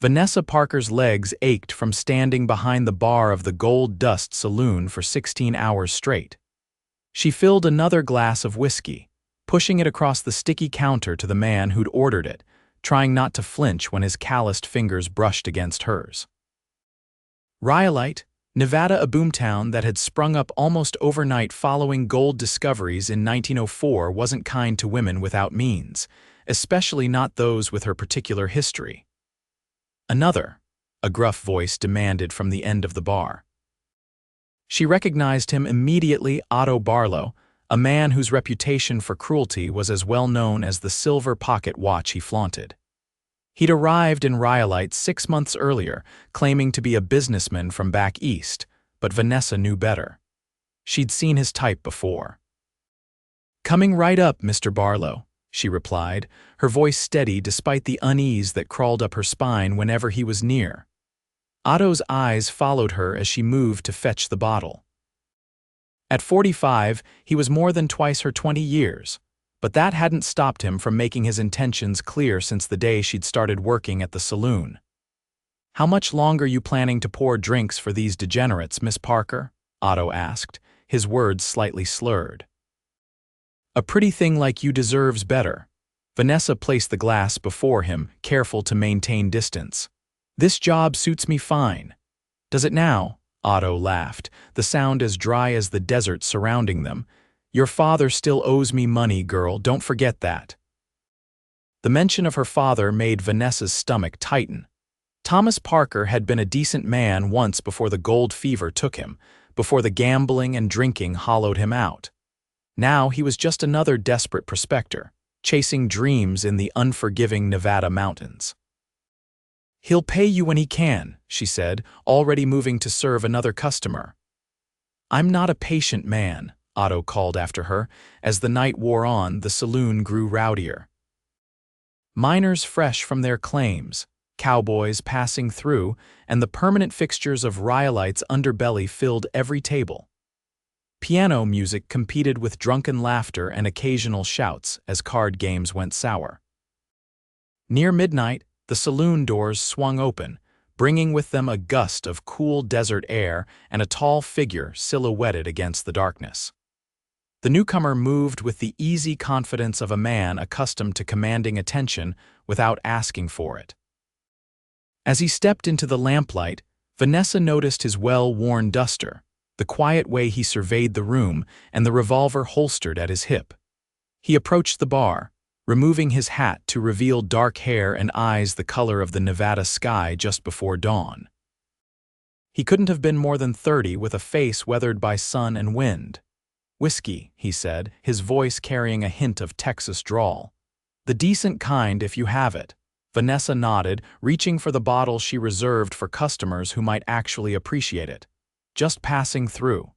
Vanessa Parker's legs ached from standing behind the bar of the Gold Dust Saloon for 16 hours straight. She filled another glass of whiskey, pushing it across the sticky counter to the man who'd ordered it, trying not to flinch when his calloused fingers brushed against hers. Rhyolite, Nevada, a boomtown that had sprung up almost overnight following gold discoveries in 1904, wasn't kind to women without means, especially not those with her particular history. "Another," a gruff voice demanded from the end of the bar. She recognized him immediately, Otto Barlow, a man whose reputation for cruelty was as well known as the silver pocket watch he flaunted. He'd arrived in Rhyolite 6 months earlier, claiming to be a businessman from back east, but Vanessa knew better. She'd seen his type before. "Coming right up, Mr. Barlow," she replied, her voice steady despite the unease that crawled up her spine whenever he was near. Otto's eyes followed her as she moved to fetch the bottle. At 45, he was more than twice her 20 years, but that hadn't stopped him from making his intentions clear since the day she'd started working at the saloon. "How much longer you planning to pour drinks for these degenerates, Miss Parker?" Otto asked, his words slightly slurred. "A pretty thing like you deserves better." Vanessa placed the glass before him, careful to maintain distance. "This job suits me fine." "Does it now?" Otto laughed, the sound as dry as the desert surrounding them. "Your father still owes me money, girl, don't forget that." The mention of her father made Vanessa's stomach tighten. Thomas Parker had been a decent man once before the gold fever took him, before the gambling and drinking hollowed him out. Now he was just another desperate prospector, chasing dreams in the unforgiving Nevada mountains. "He'll pay you when he can," she said, already moving to serve another customer. "I'm not a patient man," Otto called after her. As the night wore on, the saloon grew rowdier. Miners fresh from their claims, cowboys passing through, and the permanent fixtures of Rhyolite's underbelly filled every table. Piano music competed with drunken laughter and occasional shouts as card games went sour. Near midnight, the saloon doors swung open, bringing with them a gust of cool desert air and a tall figure silhouetted against the darkness. The newcomer moved with the easy confidence of a man accustomed to commanding attention without asking for it. As he stepped into the lamplight, Vanessa noticed his well-worn duster, the quiet way he surveyed the room, and the revolver holstered at his hip. He approached the bar, removing his hat to reveal dark hair and eyes the color of the Nevada sky just before dawn. He couldn't have been more than 30 with a face weathered by sun and wind. "Whiskey," he said, his voice carrying a hint of Texas drawl. "The decent kind if you have it." Vanessa nodded, reaching for the bottle she reserved for customers who might actually appreciate it. "Just passing through."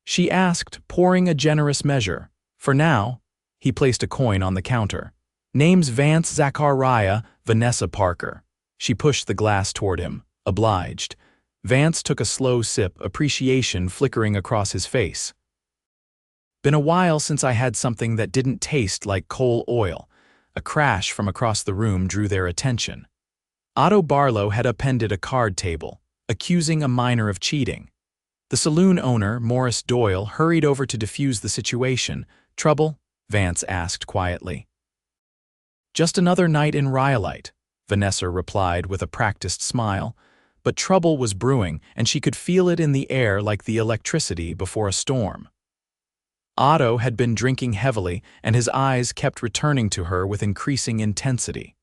She asked, pouring a generous measure. "For now." He placed a coin on the counter. "Name's Vance Zachariah, Vanessa Parker." She pushed the glass toward him, obliged. Vance took a slow sip, appreciation flickering across his face. "Been a while since I had something that didn't taste like coal oil." A crash from across the room drew their attention. Otto Barlow had appended a card table, accusing a miner of cheating. The saloon owner, Morris Doyle, hurried over to defuse the situation. "Trouble?" Vance asked quietly. "Just another night in Rhyolite," Vanessa replied with a practiced smile. But trouble was brewing, and she could feel it in the air like the electricity before a storm. Otto had been drinking heavily, and his eyes kept returning to her with increasing intensity.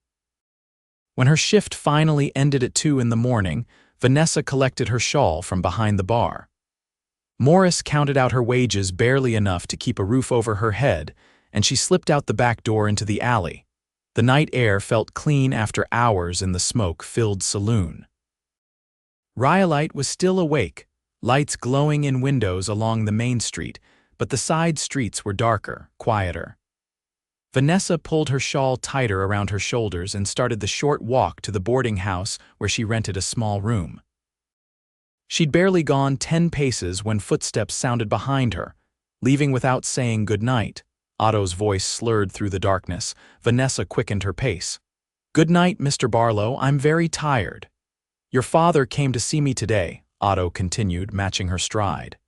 When her shift finally ended at 2 in the morning, Vanessa collected her shawl from behind the bar. Morris counted out her wages barely enough to keep a roof over her head, and she slipped out the back door into the alley. The night air felt clean after hours in the smoke-filled saloon. Rhyolite was still awake, lights glowing in windows along the main street, but the side streets were darker, quieter. Vanessa pulled her shawl tighter around her shoulders and started the short walk to the boarding house where she rented a small room. She'd barely gone 10 paces when footsteps sounded behind her, leaving without saying good night. Otto's voice slurred through the darkness. Vanessa quickened her pace. Good night, Mr. Barlow, I'm very tired. Your father came to see me today, Otto continued, matching her stride.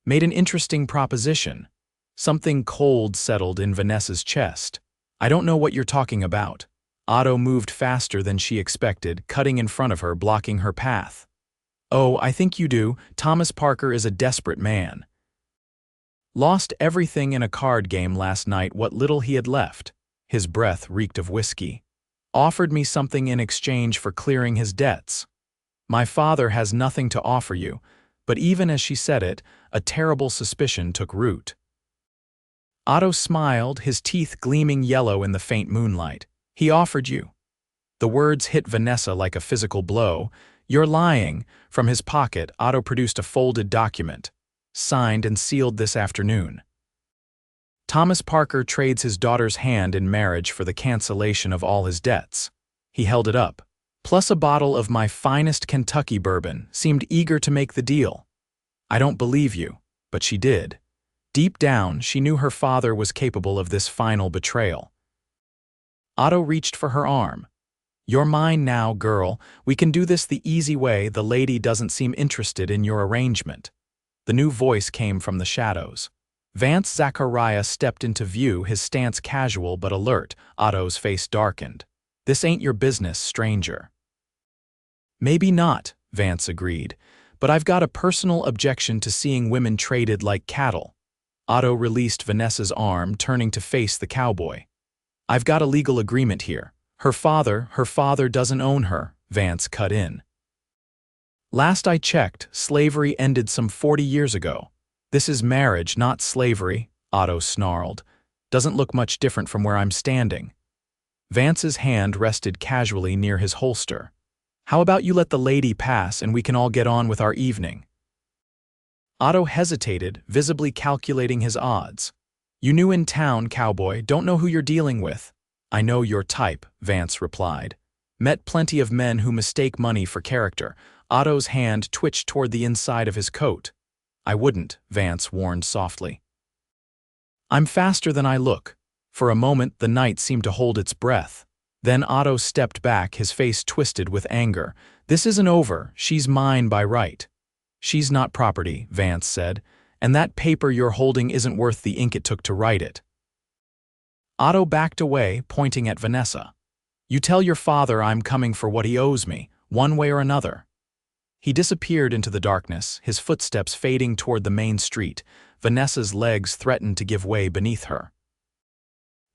Made an interesting proposition. Something cold settled in Vanessa's chest. I don't know what you're talking about. Otto moved faster than she expected, cutting in front of her, blocking her path. Oh, I think you do. Thomas Parker is a desperate man. Lost everything in a card game last night, what little he had left. His breath reeked of whiskey. Offered me something in exchange for clearing his debts. My father has nothing to offer you, but even as she said it, a terrible suspicion took root. Otto smiled, his teeth gleaming yellow in the faint moonlight. He offered you. The words hit Vanessa like a physical blow. You're lying. From his pocket, Otto produced a folded document. Signed and sealed this afternoon. Thomas Parker trades his daughter's hand in marriage for the cancellation of all his debts. He held it up. Plus a bottle of my finest Kentucky bourbon, seemed eager to make the deal. I don't believe you, but she did. Deep down, she knew her father was capable of this final betrayal. Otto reached for her arm. You're mine now, girl. We can do this the easy way. The lady doesn't seem interested in your arrangement. The new voice came from the shadows. Vance Zachariah stepped into view, his stance casual but alert. Otto's face darkened. This ain't your business, stranger. Maybe not, Vance agreed, but I've got a personal objection to seeing women traded like cattle. Otto released Vanessa's arm, turning to face the cowboy. I've got a legal agreement here. Her father doesn't own her, Vance cut in. Last I checked, slavery ended some 40 years ago. This is marriage, not slavery, Otto snarled. Doesn't look much different from where I'm standing. Vance's hand rested casually near his holster. How about you let the lady pass and we can all get on with our evening? Otto hesitated, visibly calculating his odds. You new in town, cowboy, don't know who you're dealing with. I know your type, Vance replied. Met plenty of men who mistake money for character. Otto's hand twitched toward the inside of his coat. I wouldn't, Vance warned softly. I'm faster than I look. For a moment, the night seemed to hold its breath. Then Otto stepped back, his face twisted with anger. This isn't over. She's mine by right. She's not property, Vance said, and that paper you're holding isn't worth the ink it took to write it. Otto backed away, pointing at Vanessa. You tell your father I'm coming for what he owes me, one way or another. He disappeared into the darkness, his footsteps fading toward the main street. Vanessa's legs threatened to give way beneath her.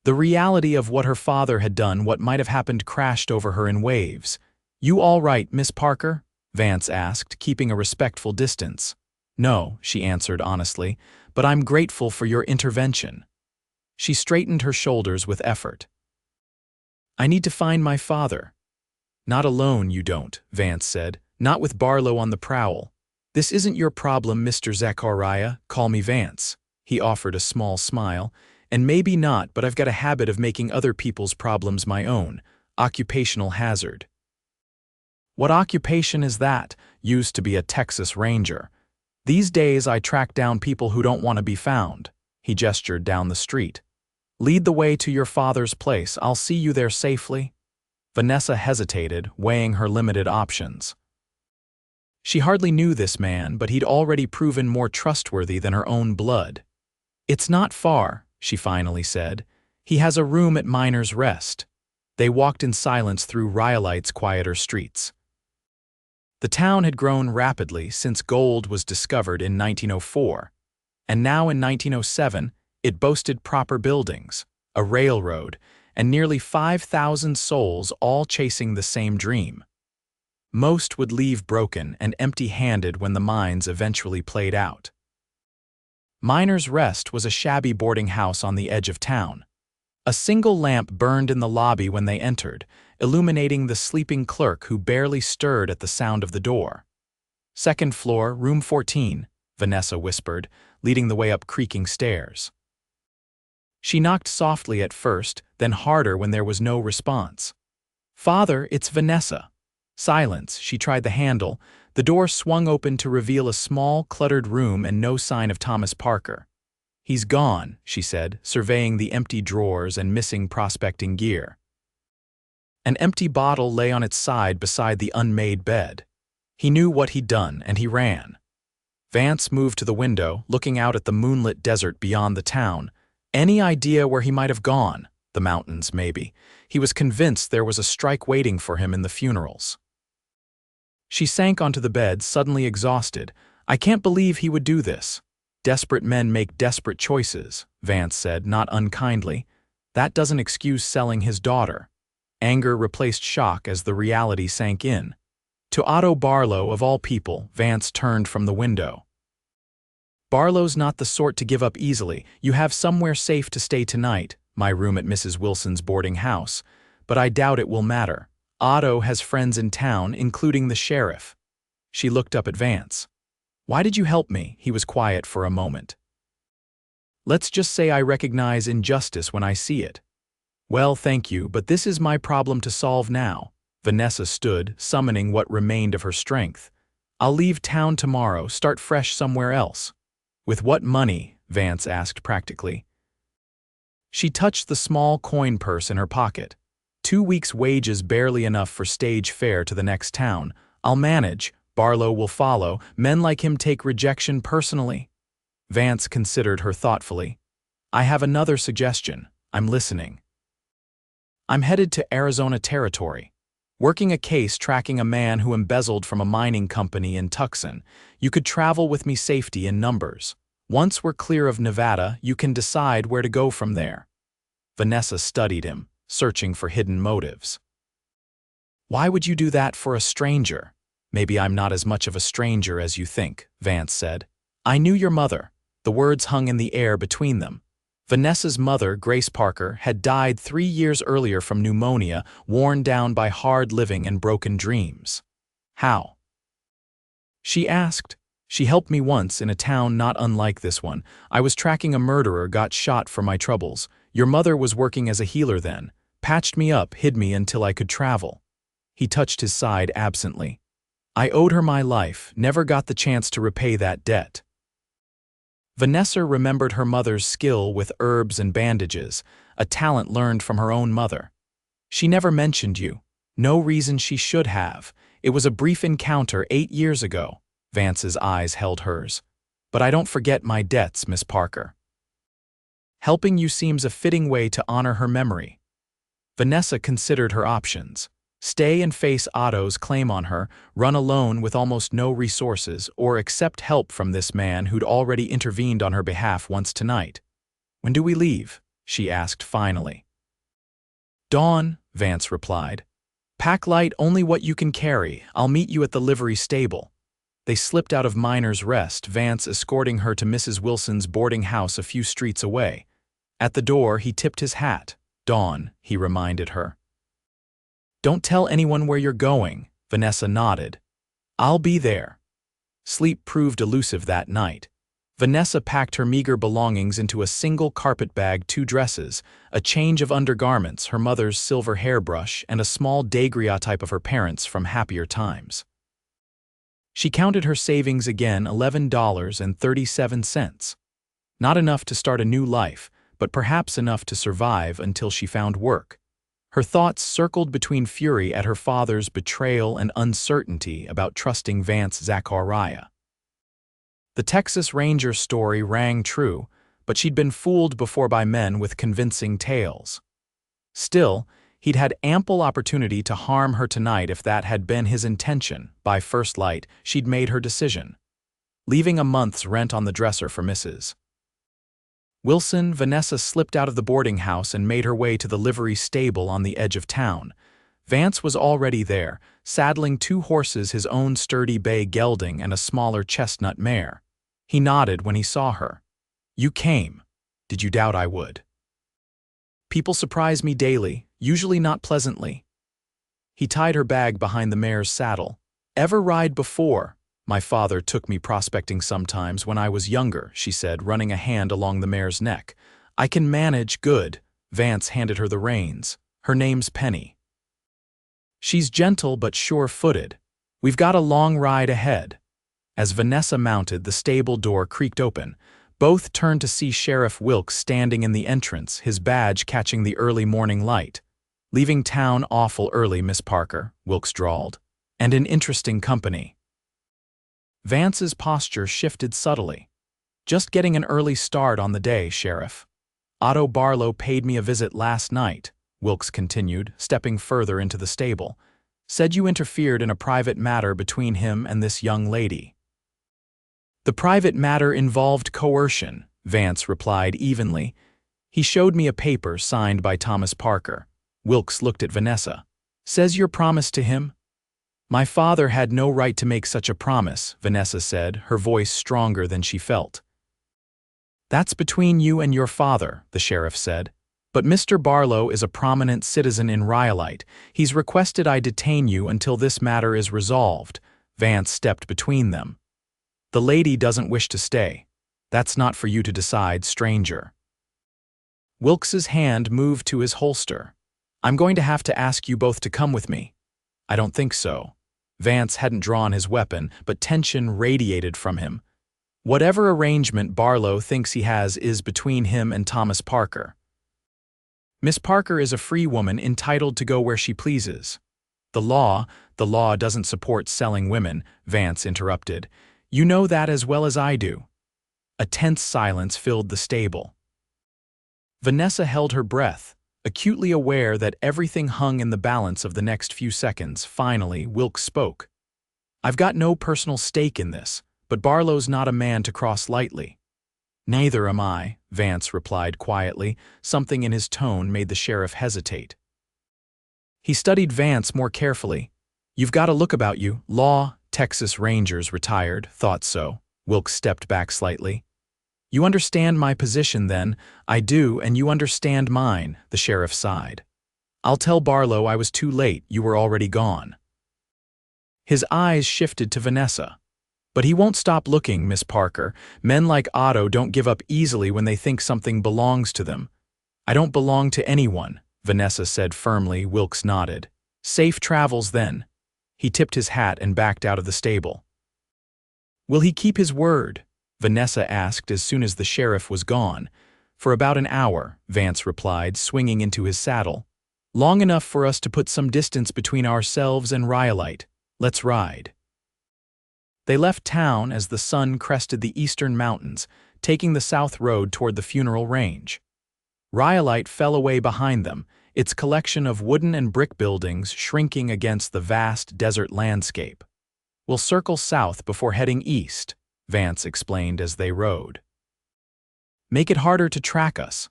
The reality of what her father had done, what might have happened, crashed over her in waves. You all right, Miss Parker? Vance asked, keeping a respectful distance. No, she answered honestly, but I'm grateful for your intervention. She straightened her shoulders with effort. I need to find my father. Not alone, you don't, Vance said. Not with Barlow on the prowl. This isn't your problem, Mr. Zachariah. Call me Vance. He offered a small smile. And maybe not, but I've got a habit of making other people's problems my own. Occupational hazard. What occupation is that? Used to be a Texas Ranger. These days I track down people who don't want to be found. He gestured down the street. Lead the way to your father's place. I'll see you there safely. Vanessa hesitated, weighing her limited options. She hardly knew this man, but he'd already proven more trustworthy than her own blood. It's not far, she finally said. He has a room at Miner's Rest. They walked in silence through Rhyolite's quieter streets. The town had grown rapidly since gold was discovered in 1904, and now in 1907 it boasted proper buildings, a railroad, and nearly 5,000 souls all chasing the same dream. Most would leave broken and empty-handed when the mines eventually played out. Miner's Rest was a shabby boarding house on the edge of town. A single lamp burned in the lobby when they entered, illuminating the sleeping clerk who barely stirred at the sound of the door. Second floor, room 14, Vanessa whispered, leading the way up creaking stairs. She knocked softly at first, then harder when there was no response. Father, it's Vanessa. Silence. She tried the handle. The door swung open to reveal a small, cluttered room and no sign of Thomas Parker. He's gone, she said, surveying the empty drawers and missing prospecting gear. An empty bottle lay on its side beside the unmade bed. He knew what he'd done, and he ran. Vance moved to the window, looking out at the moonlit desert beyond the town. Any idea where he might have gone? The mountains, maybe. He was convinced there was a strike waiting for him in the funerals. She sank onto the bed, suddenly exhausted. I can't believe he would do this. Desperate men make desperate choices, Vance said, not unkindly. That doesn't excuse selling his daughter. Anger replaced shock as the reality sank in. To Otto Barlow, of all people, Vance turned from the window. Barlow's not the sort to give up easily. You have somewhere safe to stay tonight, my room at Mrs. Wilson's boarding house, but I doubt it will matter. Otto has friends in town, including the sheriff. She looked up at Vance. Why did you help me? He was quiet for a moment. Let's just say I recognize injustice when I see it. Well, thank you, but this is my problem to solve now. Vanessa stood, summoning what remained of her strength. I'll leave town tomorrow, start fresh somewhere else. With what money? Vance asked practically. She touched the small coin purse in her pocket. 2 weeks' wages, barely enough for stage fare to the next town. I'll manage. Barlow will follow. Men like him take rejection personally. Vance considered her thoughtfully. I have another suggestion. I'm listening. I'm headed to Arizona Territory. Working a case tracking a man who embezzled from a mining company in Tucson. You could travel with me, safety in numbers. Once we're clear of Nevada, you can decide where to go from there. Vanessa studied him, searching for hidden motives. Why would you do that for a stranger? Maybe I'm not as much of a stranger as you think, Vance said. I knew your mother. The words hung in the air between them. Vanessa's mother, Grace Parker, had died 3 years earlier from pneumonia, worn down by hard living and broken dreams. How? She asked. She helped me once in a town not unlike this one. I was tracking a murderer, got shot for my troubles. Your mother was working as a healer then. Patched me up, hid me until I could travel. He touched his side absently. I owed her my life, never got the chance to repay that debt. Vanessa remembered her mother's skill with herbs and bandages, a talent learned from her own mother. She never mentioned you. No reason she should have. It was a brief encounter 8 years ago. Vance's eyes held hers. But I don't forget my debts, Miss Parker. Helping you seems a fitting way to honor her memory. Vanessa considered her options. Stay and face Otto's claim on her, run alone with almost no resources, or accept help from this man who'd already intervened on her behalf once tonight. When do we leave? She asked finally. Dawn, Vance replied. Pack light, only what you can carry. I'll meet you at the livery stable. They slipped out of Miner's Rest, Vance escorting her to Mrs. Wilson's boarding house a few streets away. At the door, he tipped his hat. Dawn, he reminded her. Don't tell anyone where you're going, Vanessa nodded. I'll be there. Sleep proved elusive that night. Vanessa packed her meager belongings into a single carpet bag, 2 dresses, a change of undergarments, her mother's silver hairbrush, and a small daguerreotype of her parents from happier times. She counted her savings again, $11.37. Not enough to start a new life, but perhaps enough to survive until she found work. Her thoughts circled between fury at her father's betrayal and uncertainty about trusting Vance Zachariah. The Texas Ranger story rang true, but she'd been fooled before by men with convincing tales. Still, he'd had ample opportunity to harm her tonight if that had been his intention. By first light, she'd made her decision. Leaving a month's rent on the dresser for Mrs. Wilson, Vanessa slipped out of the boarding house and made her way to the livery stable on the edge of town. Vance was already there, saddling 2 horses, his own sturdy bay gelding and a smaller chestnut mare. He nodded when he saw her. You came. Did you doubt I would? People surprise me daily, usually not pleasantly. He tied her bag behind the mare's saddle. Ever ride before? My father took me prospecting sometimes when I was younger, she said, running a hand along the mare's neck. I can manage good. Vance handed her the reins. Her name's Penny. She's gentle but sure-footed. We've got a long ride ahead. As Vanessa mounted, the stable door creaked open. Both turned to see Sheriff Wilkes standing in the entrance, his badge catching the early morning light. Leaving town awful early, Miss Parker, Wilkes drawled. And in interesting company. Vance's posture shifted subtly. Just getting an early start on the day, Sheriff. Otto Barlow paid me a visit last night, Wilkes continued, stepping further into the stable. Said you interfered in a private matter between him and this young lady. The private matter involved coercion, Vance replied evenly. He showed me a paper signed by Thomas Parker. Wilkes looked at Vanessa. Says you're promised to him? My father had no right to make such a promise, Vanessa said, her voice stronger than she felt. That's between you and your father, the sheriff said. But Mr. Barlow is a prominent citizen in Rhyolite. He's requested I detain you until this matter is resolved. Vance stepped between them. The lady doesn't wish to stay. That's not for you to decide, stranger. Wilkes's hand moved to his holster. I'm going to have to ask you both to come with me. I don't think so. Vance hadn't drawn his weapon, but tension radiated from him. Whatever arrangement Barlow thinks he has is between him and Thomas Parker. Miss Parker is a free woman entitled to go where she pleases. The law doesn't support selling women, Vance interrupted. You know that as well as I do. A tense silence filled the stable. Vanessa held her breath, acutely aware that everything hung in the balance of the next few seconds. Finally, Wilkes spoke. I've got no personal stake in this, but Barlow's not a man to cross lightly. Neither am I, Vance replied quietly. Something in his tone made the sheriff hesitate. He studied Vance more carefully. You've got a look about you. Law, Texas Rangers retired, thought so. Wilkes stepped back slightly. You understand my position, then. I do, and you understand mine, the sheriff sighed. I'll tell Barlow I was too late, you were already gone. His eyes shifted to Vanessa. But he won't stop looking, Miss Parker. Men like Otto don't give up easily when they think something belongs to them. I don't belong to anyone, Vanessa said firmly. Wilkes nodded. Safe travels, then. He tipped his hat and backed out of the stable. Will he keep his word? Vanessa asked as soon as the sheriff was gone. For about an hour, Vance replied, swinging into his saddle. Long enough for us to put some distance between ourselves and Rhyolite. Let's ride. They left town as the sun crested the eastern mountains, taking the south road toward the funeral range. Rhyolite fell away behind them, its collection of wooden and brick buildings shrinking against the vast desert landscape. We'll circle south before heading east, Vance explained as they rode. Make it harder to track us.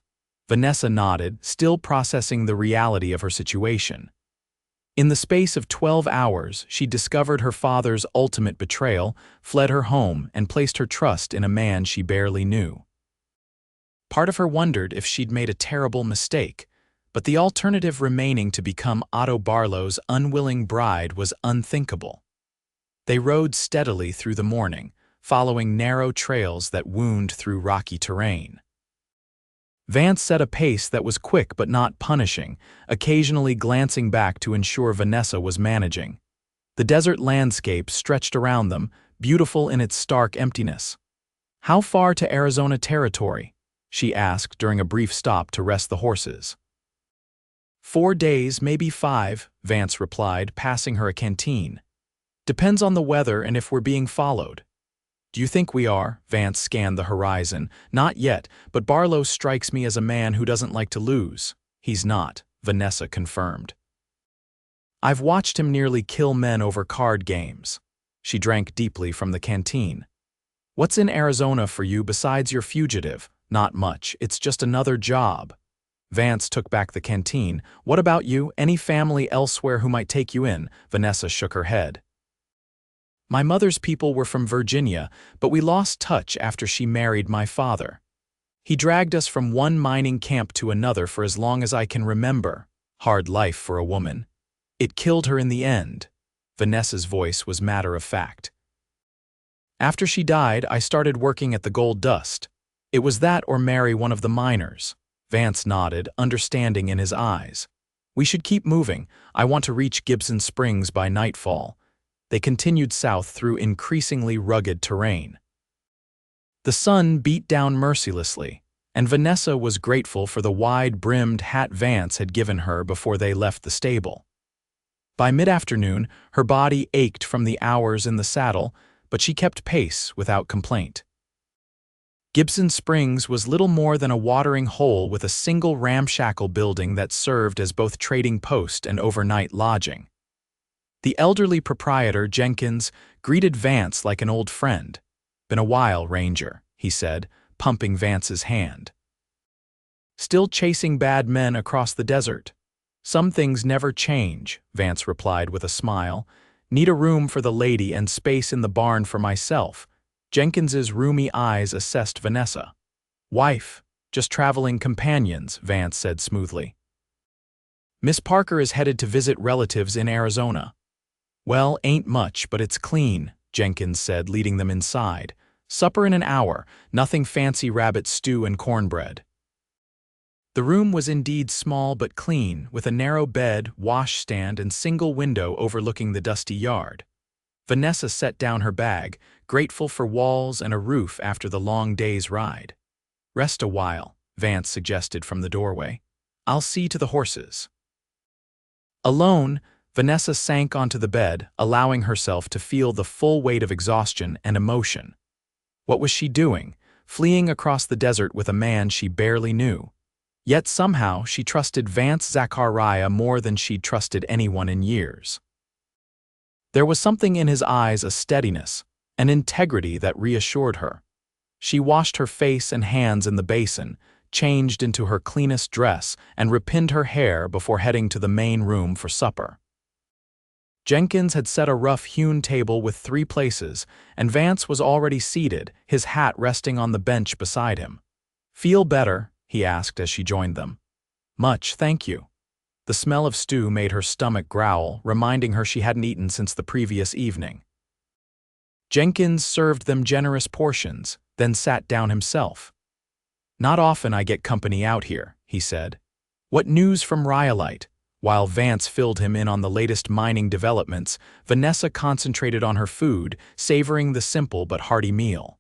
Vanessa nodded, still processing the reality of her situation. In the space of 12 hours, she discovered her father's ultimate betrayal, fled her home, and placed her trust in a man she barely knew. Part of her wondered if she'd made a terrible mistake, but the alternative remaining to become Otto Barlow's unwilling bride was unthinkable. They rode steadily through the morning, following narrow trails that wound through rocky terrain. Vance set a pace that was quick but not punishing, occasionally glancing back to ensure Vanessa was managing. The desert landscape stretched around them, beautiful in its stark emptiness. How far to Arizona territory? She asked during a brief stop to rest the horses. 4 days, maybe 5, Vance replied, passing her a canteen. Depends on the weather and if we're being followed. Do you think we are? Vance scanned the horizon. Not yet, but Barlow strikes me as a man who doesn't like to lose. He's not, Vanessa confirmed. I've watched him nearly kill men over card games. She drank deeply from the canteen. What's in Arizona for you besides your fugitive? Not much, it's just another job. Vance took back the canteen. What about you? Any family elsewhere who might take you in? Vanessa shook her head. My mother's people were from Virginia, but we lost touch after she married my father. He dragged us from one mining camp to another for as long as I can remember. Hard life for a woman. It killed her in the end. Vanessa's voice was matter of fact. After she died, I started working at the Gold Dust. It was that or marry one of the miners. Vance nodded, understanding in his eyes. We should keep moving. I want to reach Gibson Springs by nightfall. They continued south through increasingly rugged terrain. The sun beat down mercilessly, and Vanessa was grateful for the wide-brimmed hat Vance had given her before they left the stable. By mid-afternoon, her body ached from the hours in the saddle, but she kept pace without complaint. Gibson Springs was little more than a watering hole with a single ramshackle building that served as both trading post and overnight lodging. The elderly proprietor, Jenkins, greeted Vance like an old friend. "Been a while, Ranger," he said, pumping Vance's hand. "Still chasing bad men across the desert?" "Some things never change," Vance replied with a smile. "Need a room for the lady and space in the barn for myself." Jenkins's roomy eyes assessed Vanessa. "Wife, just traveling companions," Vance said smoothly. "Miss Parker is headed to visit relatives in Arizona." "Well, ain't much, but it's clean," Jenkins said, leading them inside. "Supper in an hour, nothing fancy, rabbit stew and cornbread." The room was indeed small but clean, with a narrow bed, washstand, and single window overlooking the dusty yard. Vanessa set down her bag, grateful for walls and a roof after the long day's ride. "Rest a while," Vance suggested from the doorway. "I'll see to the horses." Alone, Vanessa sank onto the bed, allowing herself to feel the full weight of exhaustion and emotion. What was she doing, fleeing across the desert with a man she barely knew? Yet somehow she trusted Vance Zachariah more than she'd trusted anyone in years. There was something in his eyes, a steadiness, an integrity that reassured her. She washed her face and hands in the basin, changed into her cleanest dress, and repinned her hair before heading to the main room for supper. Jenkins had set a rough-hewn table with 3 places, and Vance was already seated, his hat resting on the bench beside him. "Feel better?" he asked as she joined them. "Much, thank you." The smell of stew made her stomach growl, reminding her she hadn't eaten since the previous evening. Jenkins served them generous portions, then sat down himself. "Not often I get company out here," he said. "What news from Rhyolite?" While Vance filled him in on the latest mining developments, Vanessa concentrated on her food, savoring the simple but hearty meal.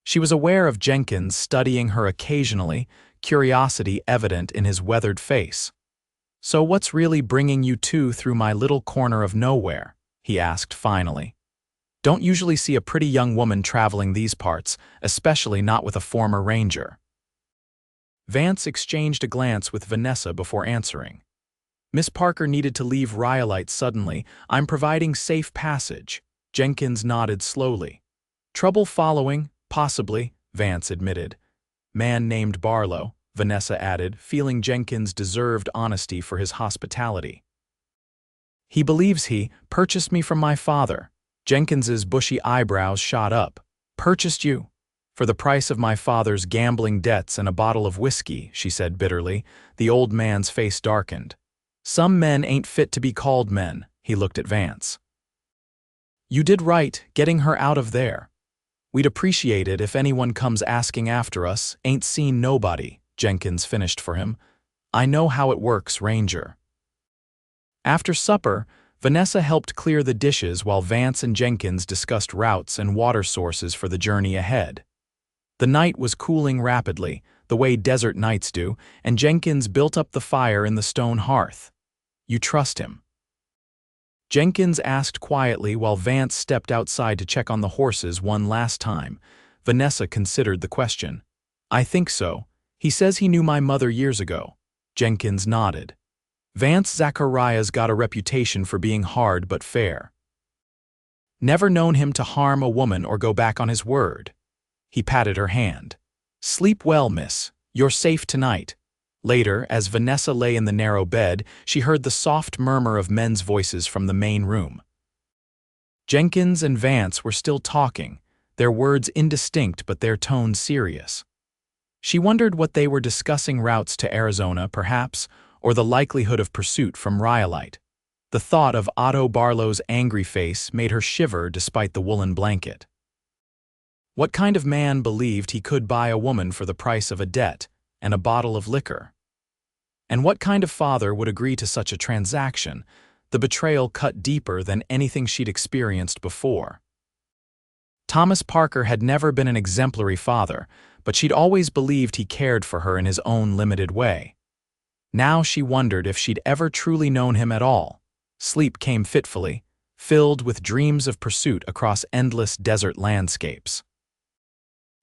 She was aware of Jenkins studying her occasionally, curiosity evident in his weathered face. "So what's really bringing you two through my little corner of nowhere?" he asked finally. "Don't usually see a pretty young woman traveling these parts, especially not with a former ranger." Vance exchanged a glance with Vanessa before answering. "Miss Parker needed to leave Rhyolite suddenly. I'm providing safe passage." Jenkins nodded slowly. "Trouble following, possibly," Vance admitted. "Man named Barlow," Vanessa added, feeling Jenkins deserved honesty for his hospitality. "He believes he purchased me from my father." Jenkins's bushy eyebrows shot up. "Purchased you?" "For the price of my father's gambling debts and a bottle of whiskey," she said bitterly. The old man's face darkened. "Some men ain't fit to be called men," he looked at Vance. "You did right, getting her out of there. We'd appreciate it if anyone comes asking after us. Ain't seen nobody," Jenkins finished for him. "I know how it works, Ranger." After supper, Vanessa helped clear the dishes while Vance and Jenkins discussed routes and water sources for the journey ahead. The night was cooling rapidly, the way desert nights do, and Jenkins built up the fire in the stone hearth. "You trust him?" Jenkins asked quietly while Vance stepped outside to check on the horses one last time. Vanessa considered the question. "I think so. He says he knew my mother years ago." Jenkins nodded. "Vance Zachariah's got a reputation for being hard but fair. Never known him to harm a woman or go back on his word." He patted her hand. "Sleep well, miss. You're safe tonight." Later, as Vanessa lay in the narrow bed, she heard the soft murmur of men's voices from the main room. Jenkins and Vance were still talking, their words indistinct but their tones serious. She wondered what they were discussing, routes to Arizona, perhaps, or the likelihood of pursuit from Rhyolite. The thought of Otto Barlow's angry face made her shiver despite the woolen blanket. What kind of man believed he could buy a woman for the price of a debt and a bottle of liquor? And what kind of father would agree to such a transaction? The betrayal cut deeper than anything she'd experienced before. Thomas Parker had never been an exemplary father, but she'd always believed he cared for her in his own limited way. Now she wondered if she'd ever truly known him at all. Sleep came fitfully, filled with dreams of pursuit across endless desert landscapes.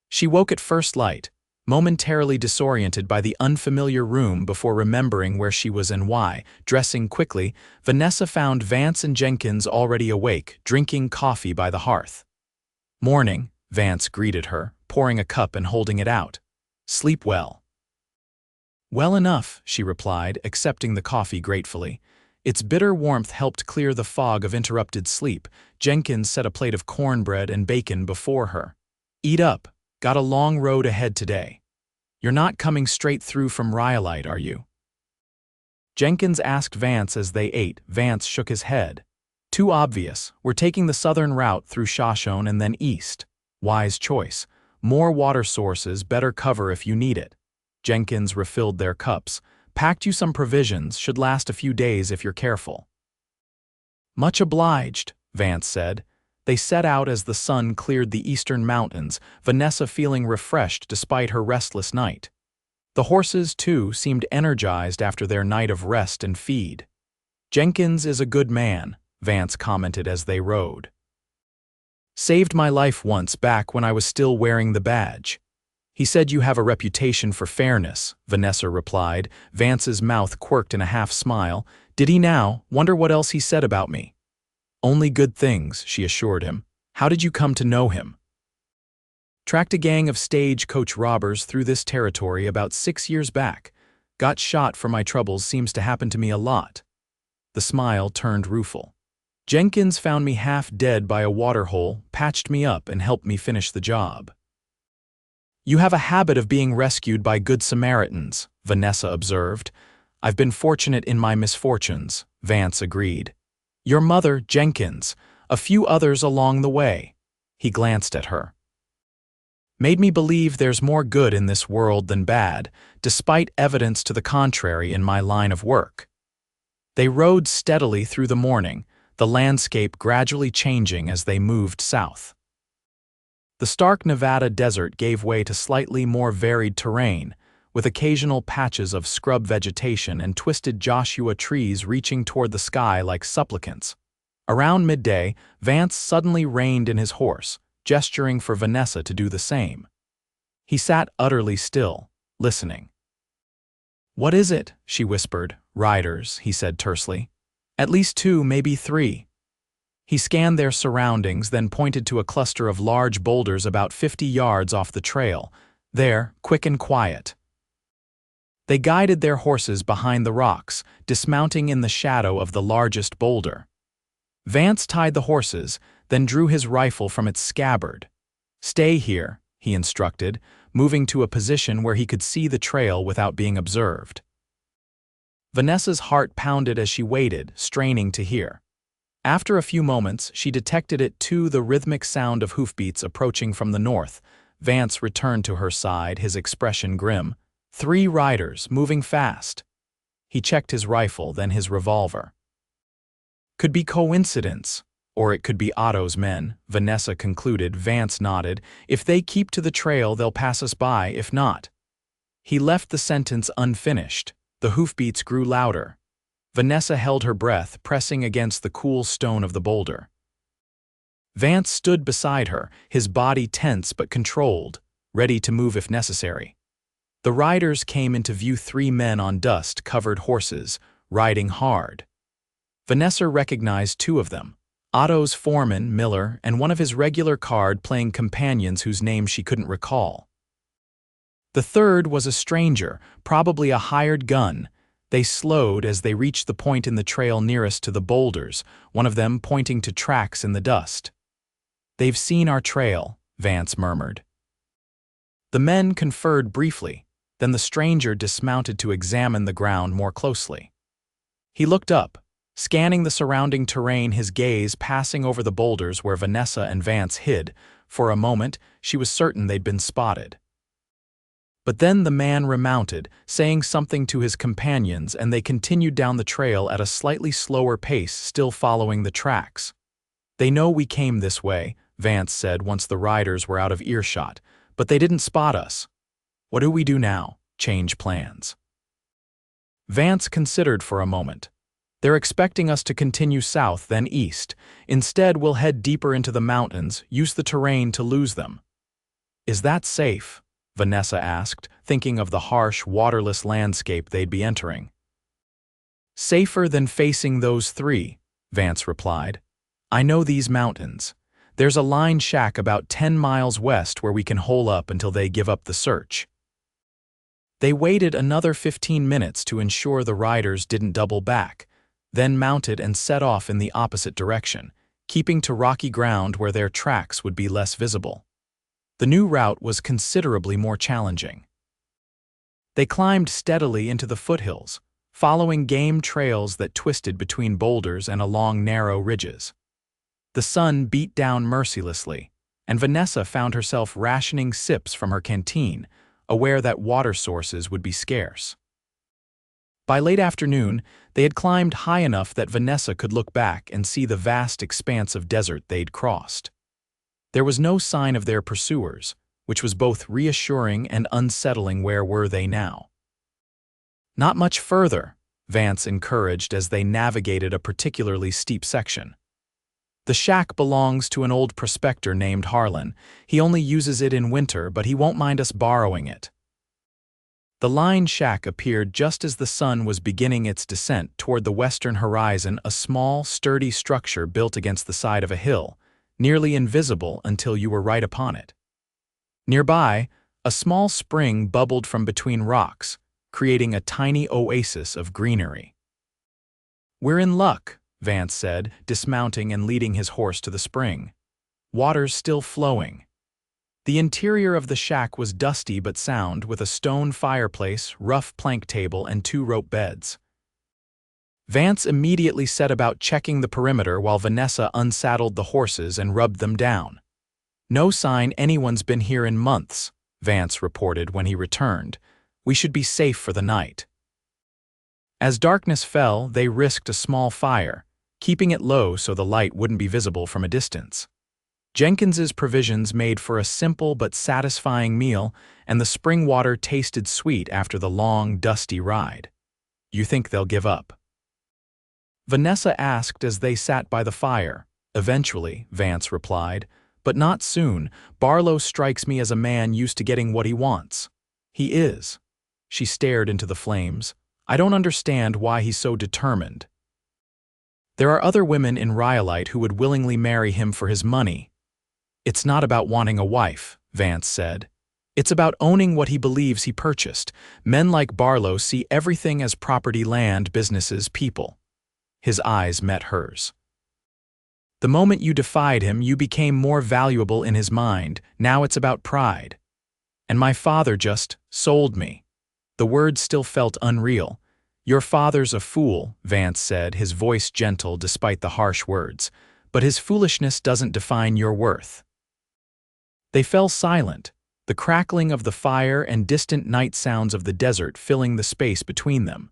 She woke at first light, momentarily disoriented by the unfamiliar room before remembering where she was and why. Dressing quickly, Vanessa found Vance and Jenkins already awake, drinking coffee by the hearth. "Morning," Vance greeted her, pouring a cup and holding it out. "Sleep well." "Well enough," she replied, accepting the coffee gratefully. Its bitter warmth helped clear the fog of interrupted sleep. Jenkins set a plate of cornbread and bacon before her. "Eat up. Got a long road ahead today. You're not coming straight through from Rhyolite, are you?" Jenkins asked Vance as they ate. Vance shook his head. "Too obvious. We're taking the southern route through Shoshone and then east. Wise choice. More water sources, better cover if you need it." Jenkins refilled their cups. "Packed you some provisions, should last a few days if you're careful." "Much obliged," Vance said. They set out as the sun cleared the eastern mountains, Vanessa feeling refreshed despite her restless night. The horses, too, seemed energized after their night of rest and feed. "Jenkins is a good man," Vance commented as they rode. "Saved my life once back when I was still wearing the badge." "He said you have a reputation for fairness," Vanessa replied. Vance's mouth quirked in a half-smile. "Did he now? Wonder what else he said about me." "Only good things," she assured him. "How did you come to know him?" "Tracked a gang of stagecoach robbers through this territory about 6 years back. Got shot for my troubles, seems to happen to me a lot." The smile turned rueful. "Jenkins found me half dead by a waterhole, patched me up and helped me finish the job." "You have a habit of being rescued by good Samaritans," Vanessa observed. "I've been fortunate in my misfortunes," Vance agreed. "Your mother, Jenkins, a few others along the way." He glanced at her. "Made me believe there's more good in this world than bad, despite evidence to the contrary in my line of work." They rode steadily through the morning, the landscape gradually changing as they moved south. The stark Nevada desert gave way to slightly more varied terrain, with occasional patches of scrub vegetation and twisted Joshua trees reaching toward the sky like supplicants. Around midday, Vance suddenly reined in his horse, gesturing for Vanessa to do the same. He sat utterly still, listening. "What is it?" she whispered. "Riders," he said tersely. "At least 2, maybe 3. He scanned their surroundings, then pointed to a cluster of large boulders about 50 yards off the trail. There, quick and quiet. They guided their horses behind the rocks, dismounting in the shadow of the largest boulder. Vance tied the horses, then drew his rifle from its scabbard. "Stay here," he instructed, moving to a position where he could see the trail without being observed. Vanessa's heart pounded as she waited, straining to hear. After a few moments, she detected it too, the rhythmic sound of hoofbeats approaching from the north. Vance returned to her side, his expression grim. 3 riders, moving fast. He checked his rifle, then his revolver. "Could be coincidence, or it could be Otto's men," Vanessa concluded. Vance nodded. "If they keep to the trail, they'll pass us by, if not." He left the sentence unfinished. The hoofbeats grew louder. Vanessa held her breath, pressing against the cool stone of the boulder. Vance stood beside her, his body tense but controlled, ready to move if necessary. The riders came into view, 3 men on dust-covered horses, riding hard. Vanessa recognized 2 of them, Otto's foreman, Miller, and one of his regular card-playing companions whose name she couldn't recall. The third was a stranger, probably a hired gun. They slowed as they reached the point in the trail nearest to the boulders, one of them pointing to tracks in the dust. "They've seen our trail," Vance murmured. The men conferred briefly, then the stranger dismounted to examine the ground more closely. He looked up, scanning the surrounding terrain, his gaze passing over the boulders where Vanessa and Vance hid. For a moment, she was certain they'd been spotted. But then the man remounted, saying something to his companions, and they continued down the trail at a slightly slower pace, still following the tracks. "They know we came this way," Vance said once the riders were out of earshot, "but they didn't spot us. What do we do now? Change plans. Vance considered for a moment. They're expecting us to continue south, then east. Instead, we'll head deeper into the mountains, use the terrain to lose them. Is that safe? Vanessa asked, thinking of the harsh, waterless landscape they'd be entering. Safer than facing those three, Vance replied. I know these mountains. There's a line shack about 10 miles west where we can hole up until they give up the search. They waited another 15 minutes to ensure the riders didn't double back, then mounted and set off in the opposite direction, keeping to rocky ground where their tracks would be less visible. The new route was considerably more challenging. They climbed steadily into the foothills, following game trails that twisted between boulders and along narrow ridges. The sun beat down mercilessly, and Vanessa found herself rationing sips from her canteen, aware that water sources would be scarce. By late afternoon, they had climbed high enough that Vanessa could look back and see the vast expanse of desert they'd crossed. There was no sign of their pursuers, which was both reassuring and unsettling. Where were they now? Not much further, Vance encouraged as they navigated a particularly steep section. The shack belongs to an old prospector named Harlan. He only uses it in winter, but he won't mind us borrowing it. The line shack appeared just as the sun was beginning its descent toward the western horizon, a small, sturdy structure built against the side of a hill, nearly invisible until you were right upon it. Nearby, a small spring bubbled from between rocks, creating a tiny oasis of greenery. We're in luck, Vance said, dismounting and leading his horse to the spring. Water's still flowing. The interior of the shack was dusty but sound, with a stone fireplace, rough plank table, and 2 rope beds. Vance immediately set about checking the perimeter while Vanessa unsaddled the horses and rubbed them down. No sign anyone's been here in months, Vance reported when he returned. We should be safe for the night. As darkness fell, they risked a small fire, keeping it low so the light wouldn't be visible from a distance. Jenkins's provisions made for a simple but satisfying meal, and the spring water tasted sweet after the long, dusty ride. You think they'll give up? Vanessa asked as they sat by the fire. Eventually, Vance replied, but not soon. Barlow strikes me as a man used to getting what he wants. He is. She stared into the flames. I don't understand why he's so determined. There are other women in Rhyolite who would willingly marry him for his money. It's not about wanting a wife, Vance said. It's about owning what he believes he purchased. Men like Barlow see everything as property, land, businesses, people. His eyes met hers. The moment you defied him, you became more valuable in his mind. Now it's about pride. And my father just sold me. The words still felt unreal. Your father's a fool, Vance said, his voice gentle despite the harsh words, but his foolishness doesn't define your worth. They fell silent, the crackling of the fire and distant night sounds of the desert filling the space between them.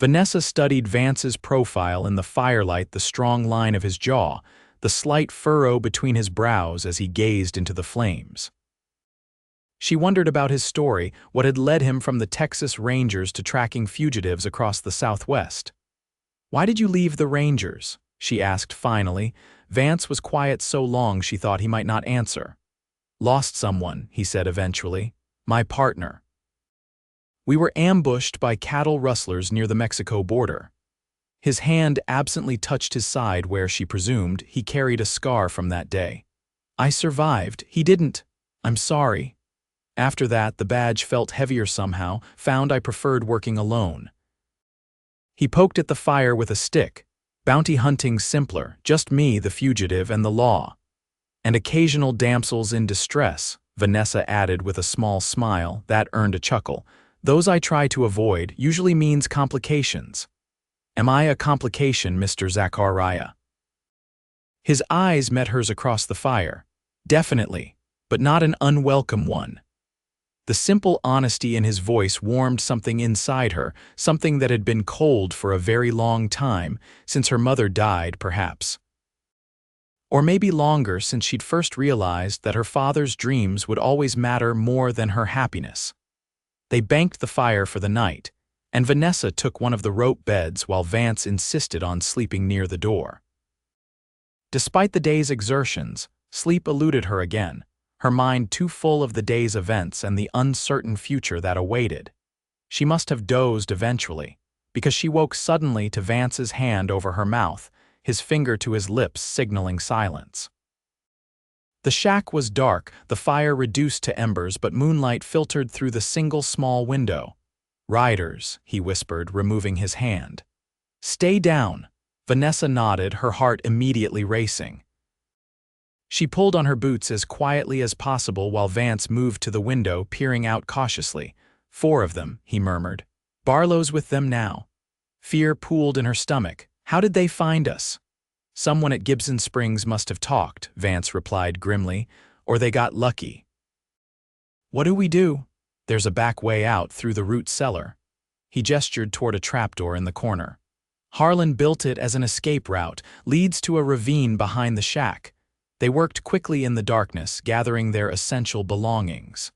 Vanessa studied Vance's profile in the firelight, the strong line of his jaw, the slight furrow between his brows as he gazed into the flames. She wondered about his story, what had led him from the Texas Rangers to tracking fugitives across the Southwest. Why did you leave the Rangers? She asked finally. Vance was quiet so long she thought he might not answer. Lost someone, he said eventually. My partner. We were ambushed by cattle rustlers near the Mexico border. His hand absently touched his side where she presumed he carried a scar from that day. I survived. He didn't. I'm sorry. After that, the badge felt heavier somehow, found I preferred working alone. He poked at the fire with a stick. Bounty hunting simpler, just me, the fugitive, and the law. And occasional damsels in distress, Vanessa added with a small smile that earned a chuckle. Those I try to avoid usually means complications. Am I a complication, Mr. Zachariah? His eyes met hers across the fire. Definitely, but not an unwelcome one. The simple honesty in his voice warmed something inside her, something that had been cold for a very long time, since her mother died, perhaps. Or maybe longer, since she'd first realized that her father's dreams would always matter more than her happiness. They banked the fire for the night, and Vanessa took one of the rope beds while Vance insisted on sleeping near the door. Despite the day's exertions, sleep eluded her again, her mind too full of the day's events and the uncertain future that awaited. She must have dozed eventually, because she woke suddenly to Vance's hand over her mouth, his finger to his lips signaling silence. The shack was dark, the fire reduced to embers, but moonlight filtered through the single small window. "Riders," he whispered, removing his hand. "Stay down." Vanessa nodded, her heart immediately racing. She pulled on her boots as quietly as possible while Vance moved to the window, peering out cautiously. "4 of them," he murmured. "Barlow's with them now." Fear pooled in her stomach. "How did they find us?" "Someone at Gibson Springs must have talked," Vance replied grimly, "or they got lucky." "What do we do?" "There's a back way out through the root cellar." He gestured toward a trapdoor in the corner. "Harlan built it as an escape route, leads to a ravine behind the shack." They worked quickly in the darkness, gathering their essential belongings.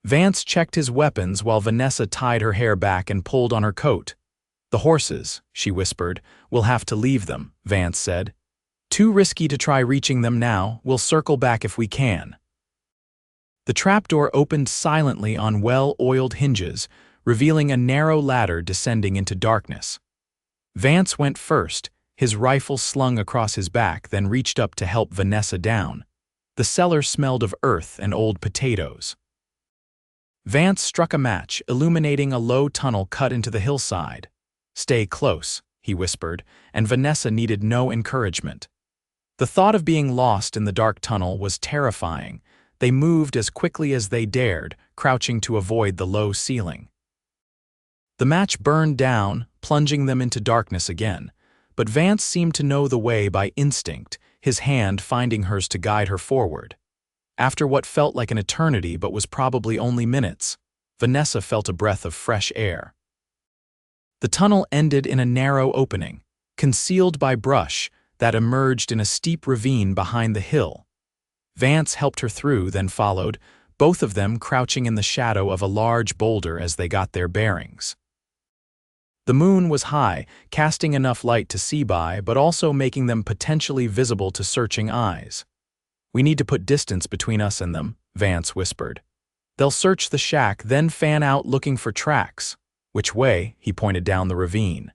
Vance checked his weapons while Vanessa tied her hair back and pulled on her coat. "The horses," she whispered. "We'll have to leave them," Vance said. "Too risky to try reaching them now. We'll circle back if we can." The trapdoor opened silently on well-oiled hinges, revealing a narrow ladder descending into darkness. Vance went first, his rifle slung across his back, then reached up to help Vanessa down. The cellar smelled of earth and old potatoes. Vance struck a match, illuminating a low tunnel cut into the hillside. "Stay close," he whispered, and Vanessa needed no encouragement. The thought of being lost in the dark tunnel was terrifying. They moved as quickly as they dared, crouching to avoid the low ceiling. The match burned down, plunging them into darkness again, but Vance seemed to know the way by instinct, his hand finding hers to guide her forward. After what felt like an eternity but was probably only minutes, Vanessa felt a breath of fresh air. The tunnel ended in a narrow opening, concealed by brush, that emerged in a steep ravine behind the hill. Vance helped her through, then followed, both of them crouching in the shadow of a large boulder as they got their bearings. The moon was high, casting enough light to see by, but also making them potentially visible to searching eyes. "We need to put distance between us and them," Vance whispered. "They'll search the shack, then fan out looking for tracks." "Which way?" He pointed down the ravine.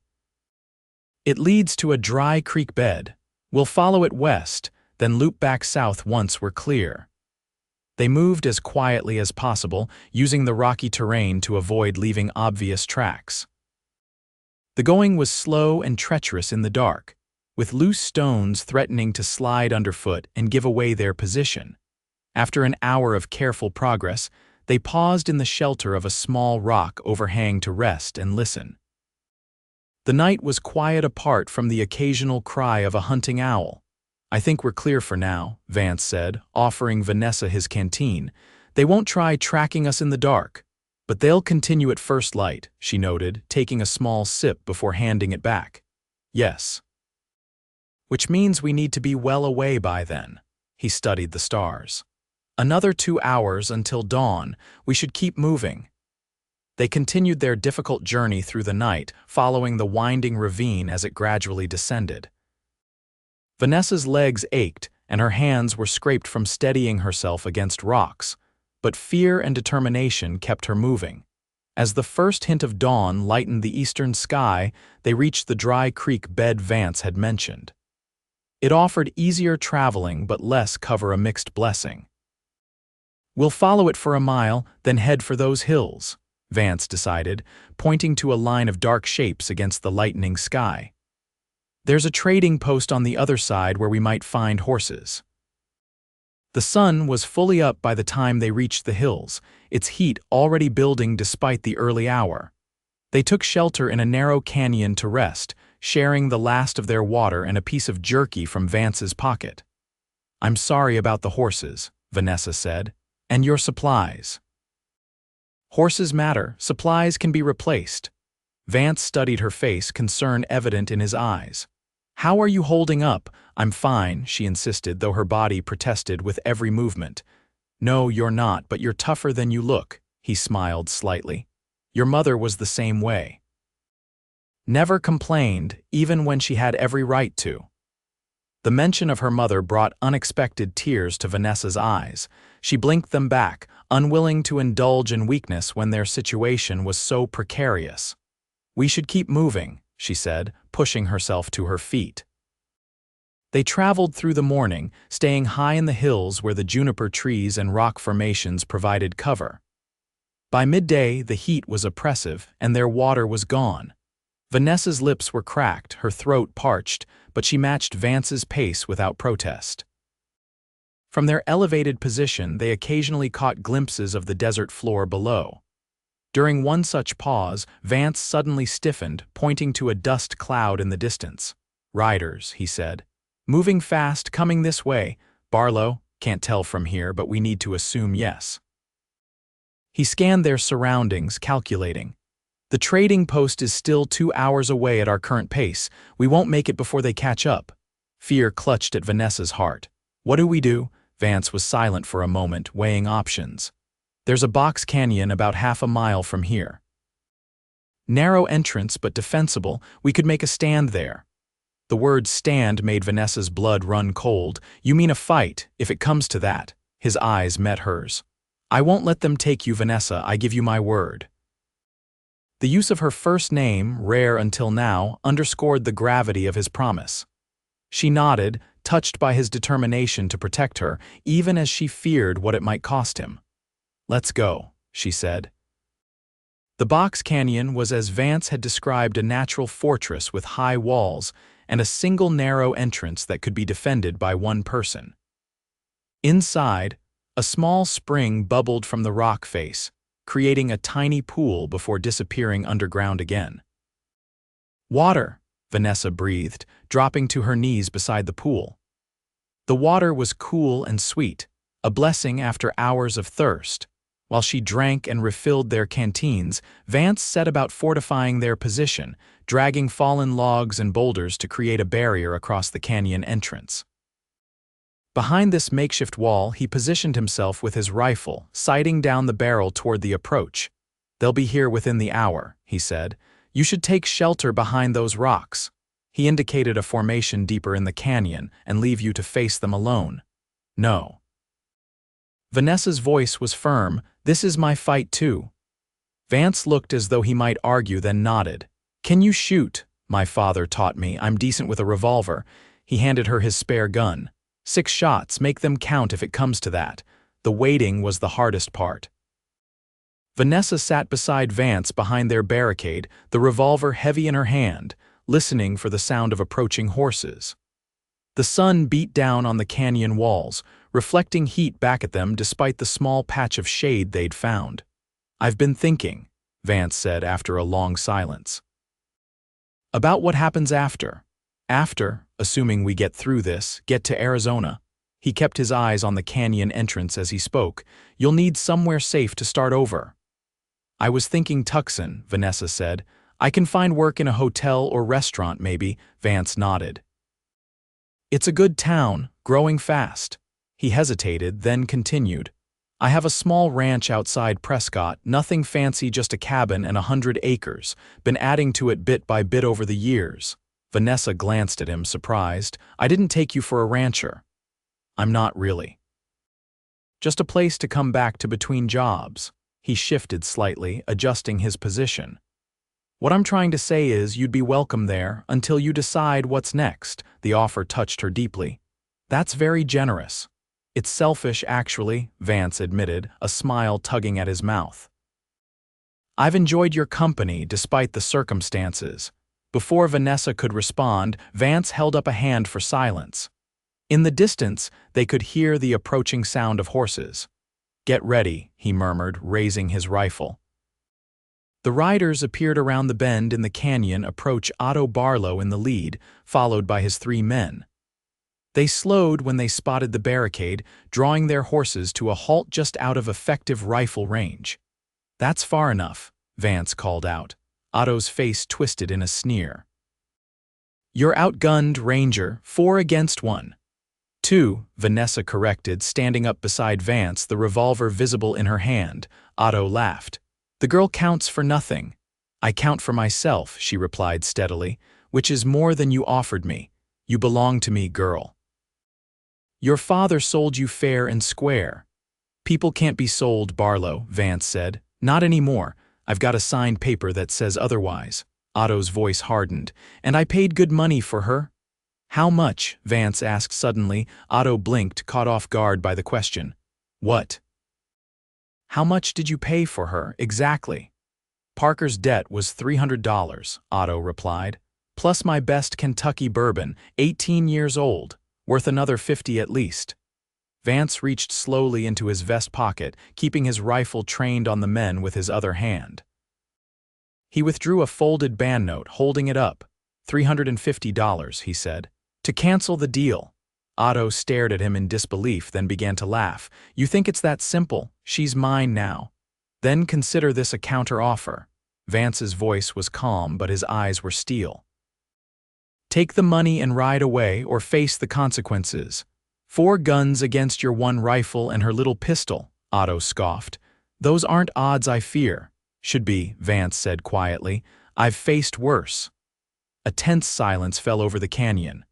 "It leads to a dry creek bed. We'll follow it west, then loop back south once we're clear." They moved as quietly as possible, using the rocky terrain to avoid leaving obvious tracks. The going was slow and treacherous in the dark, with loose stones threatening to slide underfoot and give away their position. After an hour of careful progress, they paused in the shelter of a small rock overhang to rest and listen. The night was quiet apart from the occasional cry of a hunting owl. "I think we're clear for now," Vance said, offering Vanessa his canteen. "They won't try tracking us in the dark. But they'll continue at first light," she noted, taking a small sip before handing it back. "Yes." "Which means we need to be well away by then." He studied the stars. "Another 2 hours until dawn. We should keep moving." They continued their difficult journey through the night, following the winding ravine as it gradually descended. Vanessa's legs ached, and her hands were scraped from steadying herself against rocks, but fear and determination kept her moving. As the first hint of dawn lightened the eastern sky, they reached the dry creek bed Vance had mentioned. It offered easier traveling but less cover, a mixed blessing. "We'll follow it for a mile, then head for those hills," Vance decided, pointing to a line of dark shapes against the lightening sky. "There's a trading post on the other side where we might find horses." The sun was fully up by the time they reached the hills, its heat already building despite the early hour. They took shelter in a narrow canyon to rest, sharing the last of their water and a piece of jerky from Vance's pocket. "I'm sorry about the horses," Vanessa said, "and your supplies." "Horses matter, supplies can be replaced." Vance studied her face, concern evident in his eyes. "How are you holding up?" "I'm fine," she insisted, though her body protested with every movement. "No, you're not, but you're tougher than you look," he smiled slightly. "Your mother was the same way. Never complained, even when she had every right to." The mention of her mother brought unexpected tears to Vanessa's eyes. She blinked them back, unwilling to indulge in weakness when their situation was so precarious. "We should keep moving," she said, pushing herself to her feet. They traveled through the morning, staying high in the hills where the juniper trees and rock formations provided cover. By midday, the heat was oppressive, and their water was gone. Vanessa's lips were cracked, her throat parched, but she matched Vance's pace without protest. From their elevated position, they occasionally caught glimpses of the desert floor below. During one such pause, Vance suddenly stiffened, pointing to a dust cloud in the distance. "Riders," he said. "Moving fast, coming this way. Barlow, can't tell from here, but we need to assume yes." He scanned their surroundings, calculating. "The trading post is still 2 hours away at our current pace. We won't make it before they catch up." Fear clutched at Vanessa's heart. "What do we do?" Vance was silent for a moment, weighing options. "There's a box canyon about half a mile from here. Narrow entrance but defensible. We could make a stand there." The word stand made Vanessa's blood run cold. "You mean a fight, if it comes to that." His eyes met hers. "I won't let them take you, Vanessa, I give you my word." The use of her first name, rare until now, underscored the gravity of his promise. She nodded, touched by his determination to protect her, even as she feared what it might cost him. "Let's go," she said. The box canyon was as Vance had described, a natural fortress with high walls and a single narrow entrance that could be defended by one person. Inside, a small spring bubbled from the rock face, creating a tiny pool before disappearing underground again. "Water," Vanessa breathed, dropping to her knees beside the pool. The water was cool and sweet, a blessing after hours of thirst. While she drank and refilled their canteens, Vance set about fortifying their position, dragging fallen logs and boulders to create a barrier across the canyon entrance. Behind this makeshift wall, he positioned himself with his rifle, sighting down the barrel toward the approach. "They'll be here within the hour," he said. "You should take shelter behind those rocks." He indicated a formation deeper in the canyon, "and leave you to face them alone." "No." Vanessa's voice was firm. "This is my fight too." Vance looked as though he might argue, then nodded. "Can you shoot?" "My father taught me. I'm decent with a revolver." He handed her his spare gun. 6 shots, make them count if it comes to that." The waiting was the hardest part. Vanessa sat beside Vance behind their barricade, the revolver heavy in her hand, listening for the sound of approaching horses. The sun beat down on the canyon walls, reflecting heat back at them despite the small patch of shade they'd found. "I've been thinking," Vance said after a long silence. "About what happens after. After, assuming we get through this, get to Arizona." He kept his eyes on the canyon entrance as he spoke. "You'll need somewhere safe to start over." "I was thinking Tucson," Vanessa said. "I can find work in a hotel or restaurant maybe." Vance nodded. "It's a good town, growing fast." He hesitated, then continued. "I have a small ranch outside Prescott, nothing fancy, just a cabin and 100 acres. Been adding to it bit by bit over the years." Vanessa glanced at him, surprised. "I didn't take you for a rancher." "I'm not really. Just a place to come back to between jobs." He shifted slightly, adjusting his position. "What I'm trying to say is you'd be welcome there until you decide what's next." The offer touched her deeply. "That's very generous." "It's selfish, actually," Vance admitted, a smile tugging at his mouth. "I've enjoyed your company despite the circumstances." Before Vanessa could respond, Vance held up a hand for silence. In the distance, they could hear the approaching sound of horses. "Get ready," he murmured, raising his rifle. The riders appeared around the bend in the canyon, approach Otto Barlow in the lead, followed by his 3 men. They slowed when they spotted the barricade, drawing their horses to a halt just out of effective rifle range. "That's far enough," Vance called out. Otto's face twisted in a sneer. You're outgunned, Ranger, 4 against 1. 2, Vanessa corrected, standing up beside Vance, the revolver visible in her hand. Otto laughed. The girl counts for nothing. I count for myself, she replied steadily, which is more than you offered me. You belong to me, girl. Your father sold you fair and square. People can't be sold, Barlow, Vance said. Not anymore. I've got a signed paper that says otherwise. Otto's voice hardened. And I paid good money for her. How much? Vance asked suddenly. Otto blinked, caught off guard by the question. What? How much did you pay for her, exactly? Parker's debt was $300, Otto replied. Plus my best Kentucky bourbon, 18 years old, worth another 50 at least. Vance reached slowly into his vest pocket, keeping his rifle trained on the men with his other hand. He withdrew a folded banknote, holding it up. $350, he said. To cancel the deal. Otto stared at him in disbelief, then began to laugh. You think it's that simple? She's mine now. Then consider this a counter-offer. Vance's voice was calm, but his eyes were steel. Take the money and ride away, or face the consequences. 4 guns against your 1 rifle and her little pistol, Otto scoffed. Those aren't odds I fear. Should be, Vance said quietly. I've faced worse. A tense silence fell over the canyon.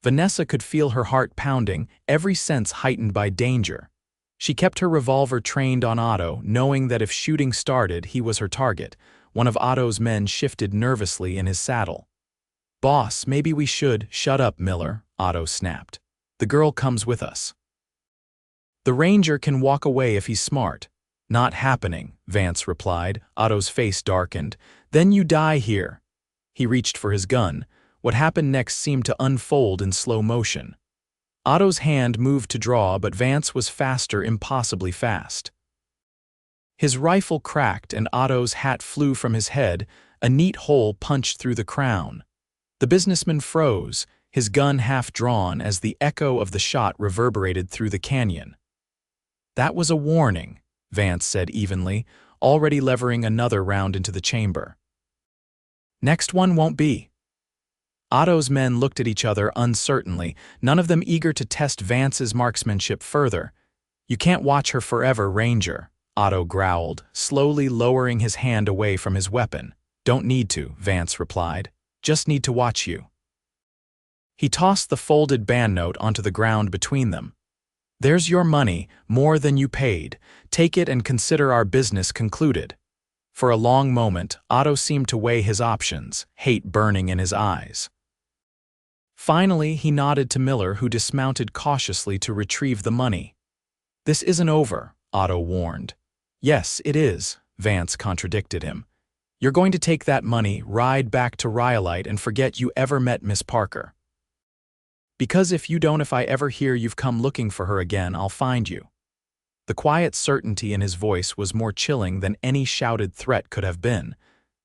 Vanessa could feel her heart pounding, every sense heightened by danger. She kept her revolver trained on Otto, knowing that if shooting started, he was her target. One of Otto's men shifted nervously in his saddle. Boss, maybe we should. Shut up, Miller, Otto snapped. The girl comes with us. The Ranger can walk away if he's smart. Not happening, Vance replied. Otto's face darkened. Then you die here. He reached for his gun. What happened next seemed to unfold in slow motion. Otto's hand moved to draw, but Vance was faster, impossibly fast. His rifle cracked and Otto's hat flew from his head, a neat hole punched through the crown. The businessman froze, his gun half drawn as the echo of the shot reverberated through the canyon. That was a warning, Vance said evenly, already levering another round into the chamber. Next one won't be. Otto's men looked at each other uncertainly, none of them eager to test Vance's marksmanship further. You can't watch her forever, Ranger, Otto growled, slowly lowering his hand away from his weapon. Don't need to, Vance replied. Just need to watch you. He tossed the folded banknote onto the ground between them. There's your money, more than you paid. Take it and consider our business concluded. For a long moment, Otto seemed to weigh his options, hate burning in his eyes. Finally, he nodded to Miller, who dismounted cautiously to retrieve the money. This isn't over, Otto warned. Yes, it is, Vance contradicted him. You're going to take that money, ride back to Rhyolite, and forget you ever met Miss Parker. Because if I ever hear you've come looking for her again, I'll find you. The quiet certainty in his voice was more chilling than any shouted threat could have been.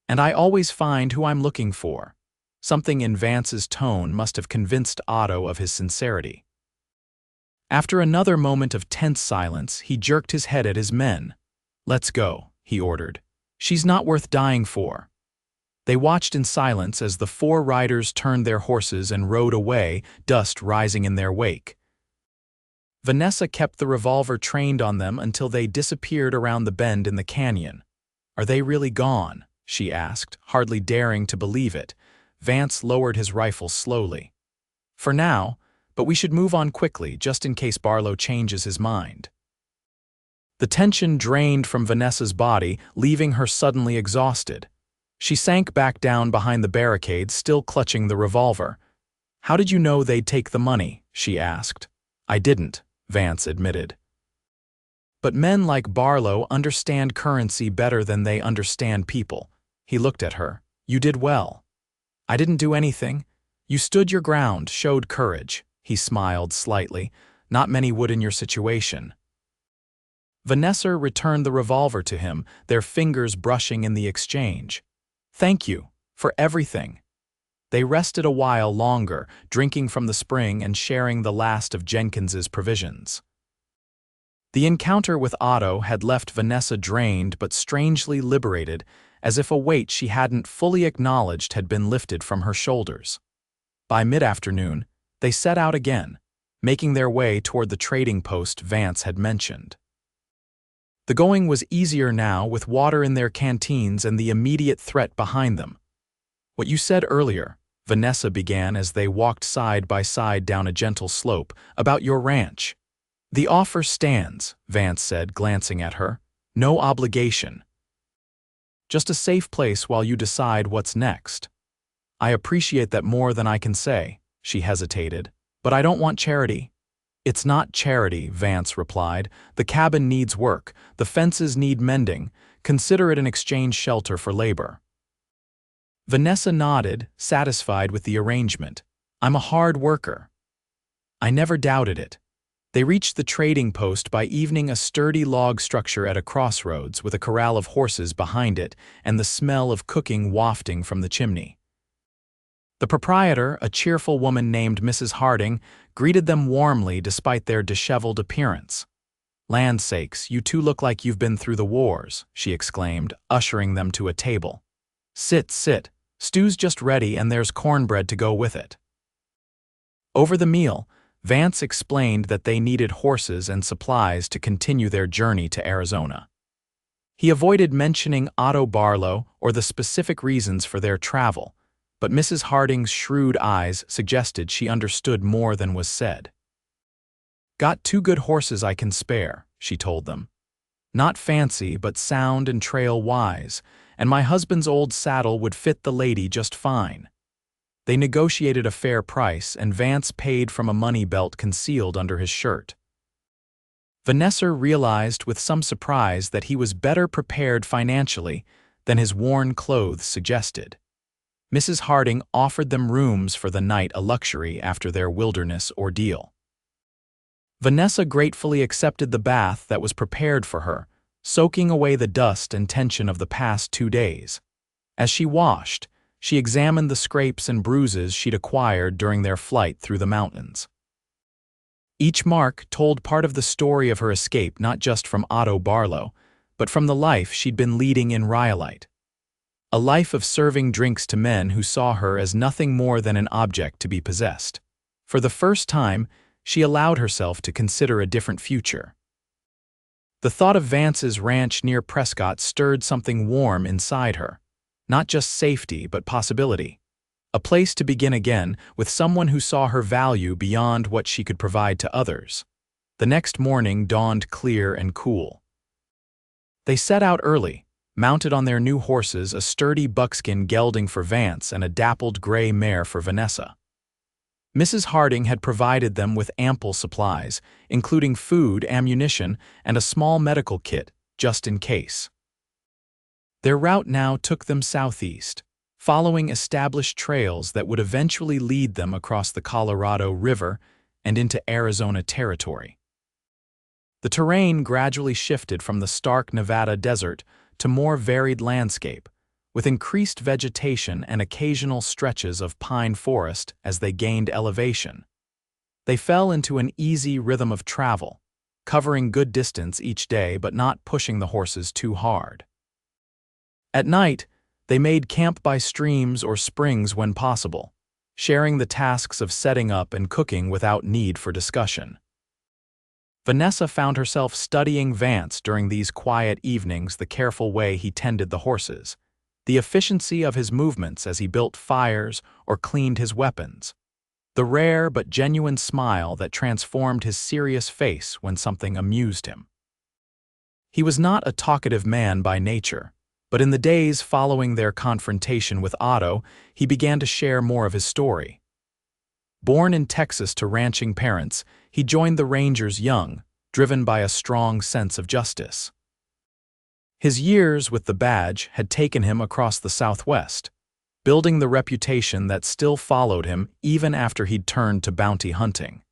And I always find who I'm looking for. Something in Vance's tone must have convinced Otto of his sincerity. After another moment of tense silence, he jerked his head at his men. Let's go, he ordered. She's not worth dying for. They watched in silence as the 4 riders turned their horses and rode away, dust rising in their wake. Vanessa kept the revolver trained on them until they disappeared around the bend in the canyon. Are they really gone? She asked, hardly daring to believe it. Vance lowered his rifle slowly. For now, but we should move on quickly, just in case Barlow changes his mind. The tension drained from Vanessa's body, leaving her suddenly exhausted. She sank back down behind the barricade, still clutching the revolver. How did you know they'd take the money? She asked. I didn't, Vance admitted. But men like Barlow understand currency better than they understand people. He looked at her. You did well. I didn't do anything. You stood your ground, showed courage. He smiled slightly. Not many would in your situation. Vanessa returned the revolver to him, their fingers brushing in the exchange. Thank you, for everything. They rested a while longer, drinking from the spring and sharing the last of Jenkins's provisions. The encounter with Otto had left Vanessa drained but strangely liberated, as if a weight she hadn't fully acknowledged had been lifted from her shoulders. By mid-afternoon, they set out again, making their way toward the trading post Vance had mentioned. The going was easier now with water in their canteens and the immediate threat behind them. "What you said earlier," Vanessa began as they walked side by side down a gentle slope, "about your ranch." "The offer stands," Vance said, glancing at her. "No obligation. Just a safe place while you decide what's next." "I appreciate that more than I can say," she hesitated. "But I don't want charity." "It's not charity," Vance replied. "The cabin needs work. The fences need mending. Consider it an exchange shelter for labor." Vanessa nodded, satisfied with the arrangement. "I'm a hard worker." "I never doubted it." They reached the trading post by evening, a sturdy log structure at a crossroads with a corral of horses behind it and the smell of cooking wafting from the chimney. The proprietor, a cheerful woman named Mrs. Harding, greeted them warmly despite their disheveled appearance. "Land sakes, you two look like you've been through the wars," she exclaimed, ushering them to a table. "Sit, sit. Stew's just ready and there's cornbread to go with it." Over the meal, Vance explained that they needed horses and supplies to continue their journey to Arizona. He avoided mentioning Otto Barlow or the specific reasons for their travel, but Mrs. Harding's shrewd eyes suggested she understood more than was said. "Got 2 good horses I can spare," she told them. "Not fancy, but sound and trail-wise, and my husband's old saddle would fit the lady just fine." They negotiated a fair price, and Vance paid from a money belt concealed under his shirt. Vanessa realized with some surprise that he was better prepared financially than his worn clothes suggested. Mrs. Harding offered them rooms for the night, a luxury after their wilderness ordeal. Vanessa gratefully accepted the bath that was prepared for her, soaking away the dust and tension of the past 2 days. As she washed, she examined the scrapes and bruises she'd acquired during their flight through the mountains. Each mark told part of the story of her escape, not just from Otto Barlow, but from the life she'd been leading in Rhyolite. A life of serving drinks to men who saw her as nothing more than an object to be possessed. For the first time, she allowed herself to consider a different future. The thought of Vance's ranch near Prescott stirred something warm inside her. Not just safety, but possibility. A place to begin again with someone who saw her value beyond what she could provide to others. The next morning dawned clear and cool. They set out early, mounted on their new horses, a sturdy buckskin gelding for Vance and a dappled gray mare for Vanessa. Mrs. Harding had provided them with ample supplies, including food, ammunition, and a small medical kit, just in case. Their route now took them southeast, following established trails that would eventually lead them across the Colorado River and into Arizona territory. The terrain gradually shifted from the stark Nevada desert to more varied landscape, with increased vegetation and occasional stretches of pine forest as they gained elevation. They fell into an easy rhythm of travel, covering good distance each day but not pushing the horses too hard. At night, they made camp by streams or springs when possible, sharing the tasks of setting up and cooking without need for discussion. Vanessa found herself studying Vance during these quiet evenings, the careful way he tended the horses, the efficiency of his movements as he built fires or cleaned his weapons, the rare but genuine smile that transformed his serious face when something amused him. He was not a talkative man by nature, but in the days following their confrontation with Otto, he began to share more of his story. Born in Texas to ranching parents, he joined the Rangers young, driven by a strong sense of justice. His years with the badge had taken him across the Southwest, building the reputation that still followed him even after he'd turned to bounty hunting.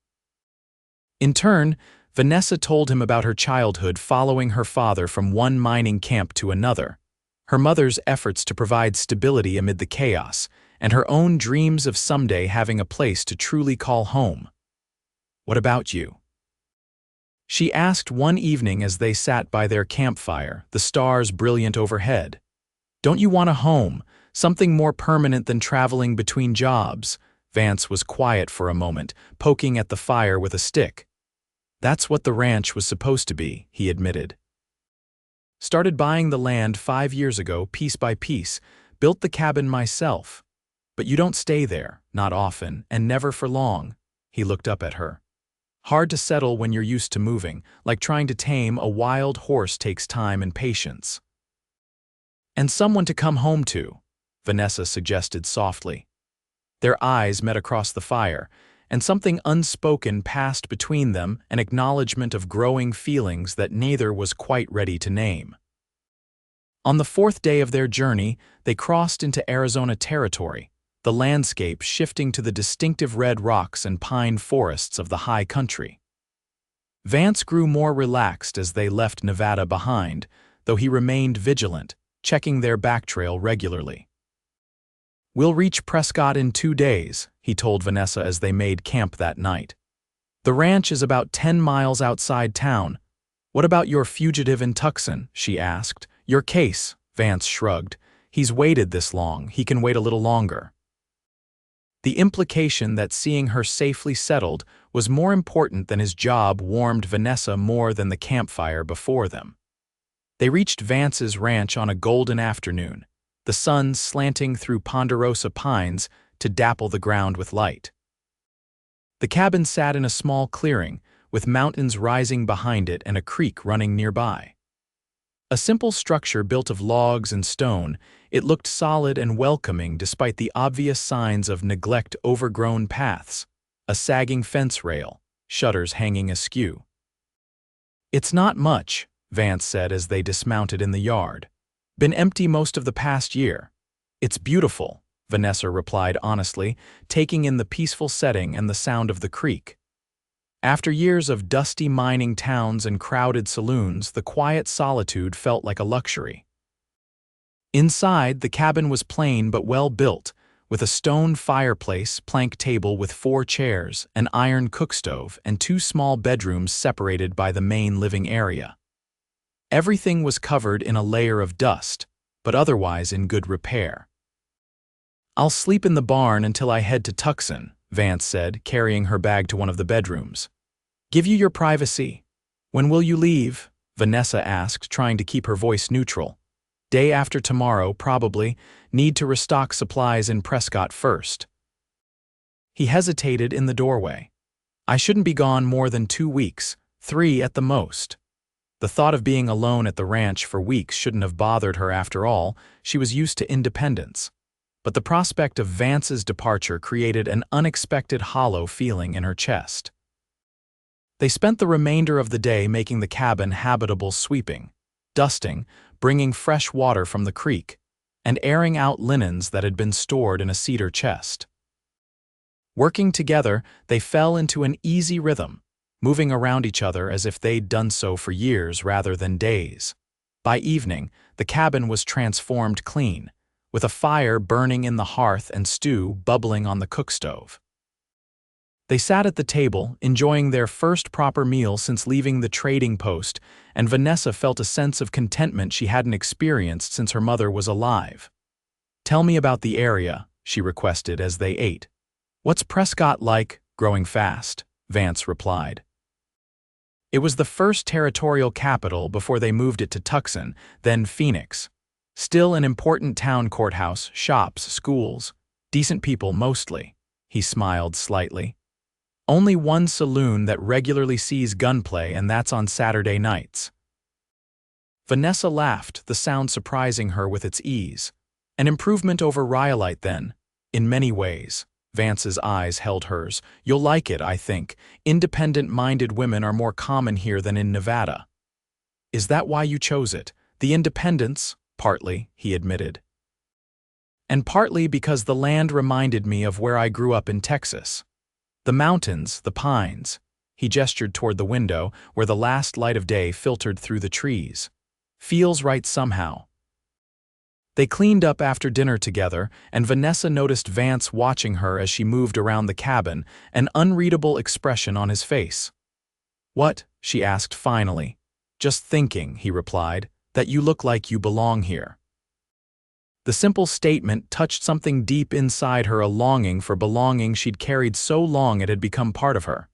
In turn, Vanessa told him about her childhood following her father from one mining camp to another, her mother's efforts to provide stability amid the chaos, and her own dreams of someday having a place to truly call home. "What about you?" she asked one evening as they sat by their campfire, the stars brilliant overhead. Don't you want a home, something more permanent than traveling between jobs? Vance was quiet for a moment, poking at the fire with a stick. That's what the ranch was supposed to be, he admitted. Started buying the land 5 years ago, piece by piece, built the cabin myself. But you don't stay there, not often, and never for long. He looked up at her. Hard to settle when you're used to moving, like trying to tame a wild horse takes time and patience. And someone to come home to, Vanessa suggested softly. Their eyes met across the fire, and something unspoken passed between them, an acknowledgement of growing feelings that neither was quite ready to name. On the 4th day of their journey, they crossed into Arizona territory, the landscape shifting to the distinctive red rocks and pine forests of the high country. Vance grew more relaxed as they left Nevada behind, though he remained vigilant, checking their backtrail regularly. We'll reach Prescott in 2 days, he told Vanessa as they made camp that night. The ranch is about 10 miles outside town. What about your fugitive in Tucson? She asked. Your case, Vance shrugged. He's waited this long, he can wait a little longer. The implication that seeing her safely settled was more important than his job warmed Vanessa more than the campfire before them. They reached Vance's ranch on a golden afternoon, the sun slanting through ponderosa pines to dapple the ground with light. The cabin sat in a small clearing, with mountains rising behind it and a creek running nearby. A simple structure built of logs and stone, it looked solid and welcoming despite the obvious signs of neglect: overgrown paths, a sagging fence rail, shutters hanging askew. It's not much, Vance said as they dismounted in the yard. Been empty most of the past year. It's beautiful, Vanessa replied honestly, taking in the peaceful setting and the sound of the creek. After years of dusty mining towns and crowded saloons, the quiet solitude felt like a luxury. Inside, the cabin was plain but well built, with a stone fireplace, plank table with 4 chairs, an iron cookstove, and 2 small bedrooms separated by the main living area. Everything was covered in a layer of dust, but otherwise in good repair. I'll sleep in the barn until I head to Tucson, Vance said, carrying her bag to one of the bedrooms. Give you your privacy. When will you leave? Vanessa asked, trying to keep her voice neutral. Day after tomorrow, probably. Need to restock supplies in Prescott first. He hesitated in the doorway. I shouldn't be gone more than 2 weeks, 3 at the most. The thought of being alone at the ranch for weeks shouldn't have bothered her after all. She was used to independence. But the prospect of Vance's departure created an unexpected hollow feeling in her chest. They spent the remainder of the day making the cabin habitable, sweeping, dusting, bringing fresh water from the creek, and airing out linens that had been stored in a cedar chest. Working together, they fell into an easy rhythm, moving around each other as if they'd done so for years rather than days. By evening, the cabin was transformed clean, with a fire burning in the hearth and stew bubbling on the cookstove. They sat at the table, enjoying their first proper meal since leaving the trading post, and Vanessa felt a sense of contentment she hadn't experienced since her mother was alive. Tell me about the area, she requested as they ate. What's Prescott like? Growing fast, Vance replied. It was the first territorial capital before they moved it to Tucson, then Phoenix. Still an important town: courthouse, shops, schools, decent people mostly. He smiled slightly. Only one saloon that regularly sees gunplay, and that's on Saturday nights. Vanessa laughed, the sound surprising her with its ease. An improvement over Rhyolite, then, in many ways. Vance's eyes held hers. You'll like it, I think. Independent-minded women are more common here than in Nevada. Is that why you chose it? The independence? Partly, he admitted. And partly because the land reminded me of where I grew up in Texas. The mountains, the pines. He gestured toward the window, where the last light of day filtered through the trees. Feels right somehow. They cleaned up after dinner together, and Vanessa noticed Vance watching her as she moved around the cabin, an unreadable expression on his face. What? She asked finally. Just thinking, he replied, that you look like you belong here. The simple statement touched something deep inside her, a longing for belonging she'd carried so long it had become part of her.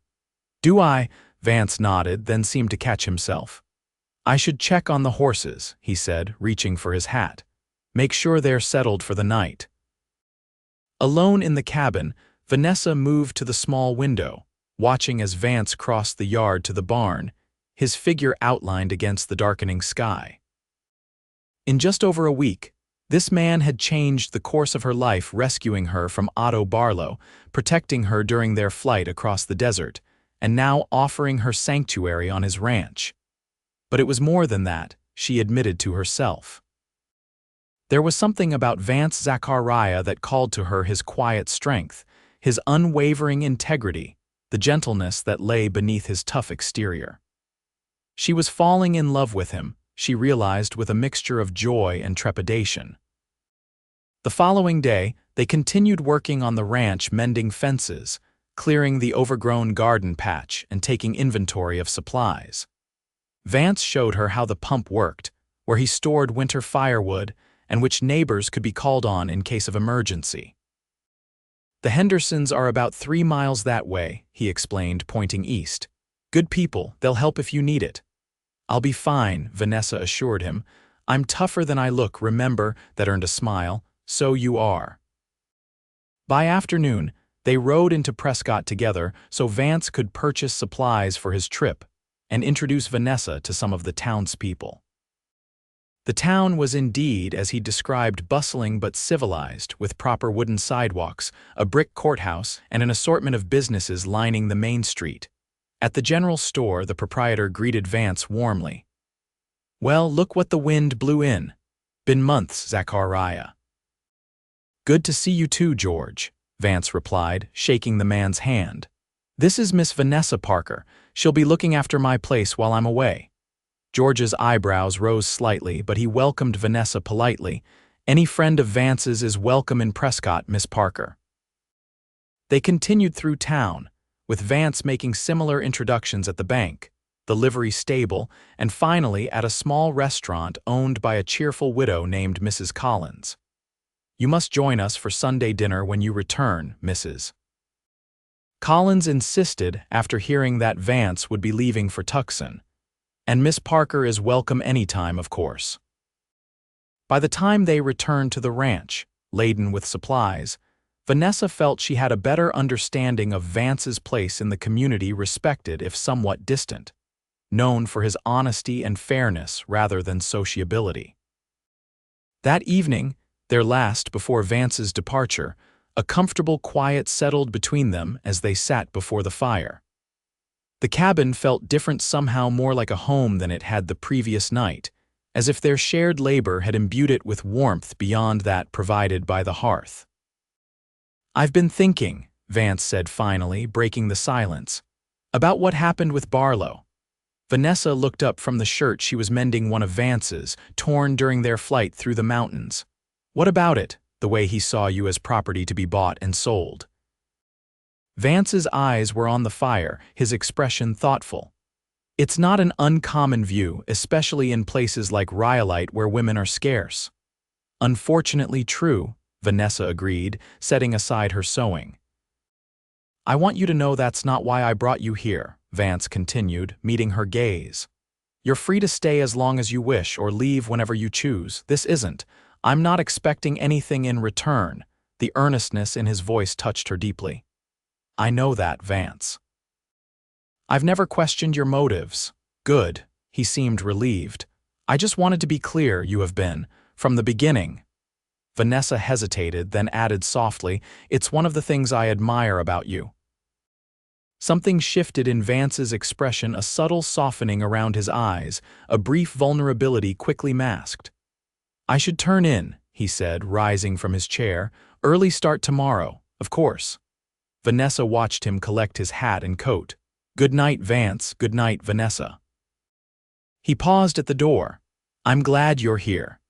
"Do I?" Vance nodded, then seemed to catch himself. "I should check on the horses," he said, reaching for his hat. "Make sure they're settled for the night." Alone in the cabin, Vanessa moved to the small window, watching as Vance crossed the yard to the barn, his figure outlined against the darkening sky. In just over a week, this man had changed the course of her life, rescuing her from Otto Barlow, protecting her during their flight across the desert, and now offering her sanctuary on his ranch. But it was more than that, she admitted to herself. There was something about Vance Zachariah that called to her his quiet strength, his unwavering integrity, the gentleness that lay beneath his tough exterior. She was falling in love with him, she realized, with a mixture of joy and trepidation. The following day, they continued working on the ranch, mending fences, clearing the overgrown garden patch, and taking inventory of supplies. Vance showed her how the pump worked, where he stored winter firewood, and which neighbors could be called on in case of emergency. "The Hendersons are about 3 miles that way," he explained, pointing east. "Good people, they'll help if you need it." "I'll be fine," Vanessa assured him. "I'm tougher than I look, remember," that earned a smile. "So you are." By afternoon, they rode into Prescott together so Vance could purchase supplies for his trip and introduce Vanessa to some of the townspeople. The town was indeed, as he described, bustling but civilized, with proper wooden sidewalks, a brick courthouse, and an assortment of businesses lining the main street. At the general store, the proprietor greeted Vance warmly. "Well, look what the wind blew in. Been months, Zachariah." "Good to see you too, George," Vance replied, shaking the man's hand. "This is Miss Vanessa Parker. She'll be looking after my place while I'm away." George's eyebrows rose slightly, but he welcomed Vanessa politely. "Any friend of Vance's is welcome in Prescott, Miss Parker." They continued through town, with Vance making similar introductions at the bank, the livery stable, and finally at a small restaurant owned by a cheerful widow named Mrs. Collins. "You must join us for Sunday dinner when you return, Mrs." Collins insisted after hearing that Vance would be leaving for Tucson. "And Miss Parker is welcome anytime, of course." By the time they returned to the ranch, laden with supplies, Vanessa felt she had a better understanding of Vance's place in the community, respected if somewhat distant, known for his honesty and fairness rather than sociability. That evening, their last before Vance's departure, a comfortable quiet settled between them as they sat before the fire. The cabin felt different, somehow more like a home than it had the previous night, as if their shared labor had imbued it with warmth beyond that provided by the hearth. "I've been thinking," Vance said finally, breaking the silence, "about what happened with Barlow." Vanessa looked up from the shirt she was mending, one of Vance's, torn during their flight through the mountains. "What about it, the way he saw you as property to be bought and sold?" Vance's eyes were on the fire, his expression thoughtful. "It's not an uncommon view, especially in places like Rhyolite where women are scarce." "Unfortunately true," Vanessa agreed, setting aside her sewing. "I want you to know that's not why I brought you here," Vance continued, meeting her gaze. "You're free to stay as long as you wish or leave whenever you choose. This isn't. I'm not expecting anything in return." The earnestness in his voice touched her deeply. "I know that, Vance." "I've never questioned your motives." "Good." He seemed relieved. "I just wanted to be clear, you have been, from the beginning." Vanessa hesitated, then added softly, "It's one of the things I admire about you." Something shifted in Vance's expression, a subtle softening around his eyes, a brief vulnerability quickly masked. "I should turn in," he said, rising from his chair. "Early start tomorrow, of course." Vanessa watched him collect his hat and coat. "Good night, Vance. Good night, Vanessa." He paused at the door. "I'm glad you're here."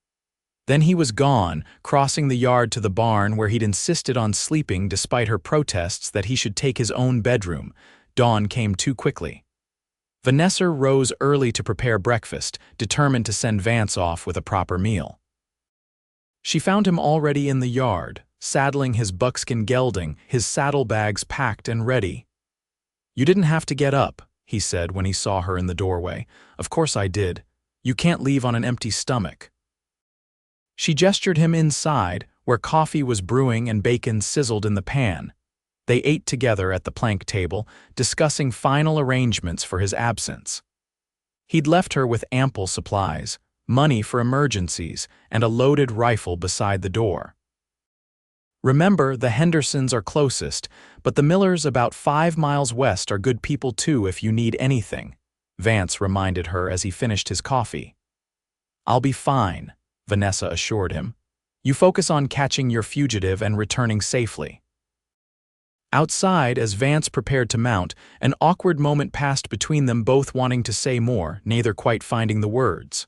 Then he was gone, crossing the yard to the barn where he'd insisted on sleeping despite her protests that he should take his own bedroom. Dawn came too quickly. Vanessa rose early to prepare breakfast, determined to send Vance off with a proper meal. She found him already in the yard, saddling his buckskin gelding, his saddlebags packed and ready. "You didn't have to get up," he said when he saw her in the doorway. "Of course I did. You can't leave on an empty stomach." She gestured him inside, where coffee was brewing and bacon sizzled in the pan. They ate together at the plank table, discussing final arrangements for his absence. He'd left her with ample supplies, money for emergencies, and a loaded rifle beside the door. "Remember, the Hendersons are closest, but the Millers about 5 miles west are good people too if you need anything," Vance reminded her as he finished his coffee. "I'll be fine," Vanessa assured him. "You focus on catching your fugitive and returning safely." Outside, as Vance prepared to mount, an awkward moment passed between them, both wanting to say more, neither quite finding the words.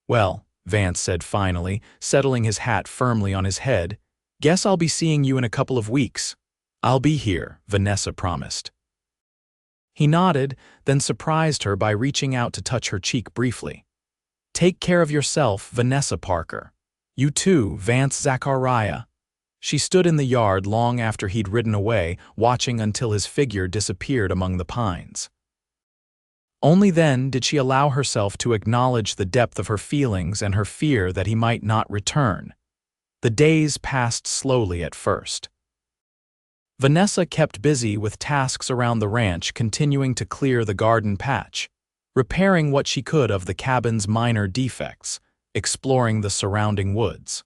"Well," Vance said finally, settling his hat firmly on his head, "guess I'll be seeing you in a couple of weeks." "I'll be here," Vanessa promised. He nodded, then surprised her by reaching out to touch her cheek briefly. "Take care of yourself, Vanessa Parker." "You too, Vance Zachariah." She stood in the yard long after he'd ridden away, watching until his figure disappeared among the pines. Only then did she allow herself to acknowledge the depth of her feelings and her fear that he might not return. The days passed slowly at first. Vanessa kept busy with tasks around the ranch, continuing to clear the garden patch, repairing what she could of the cabin's minor defects, exploring the surrounding woods.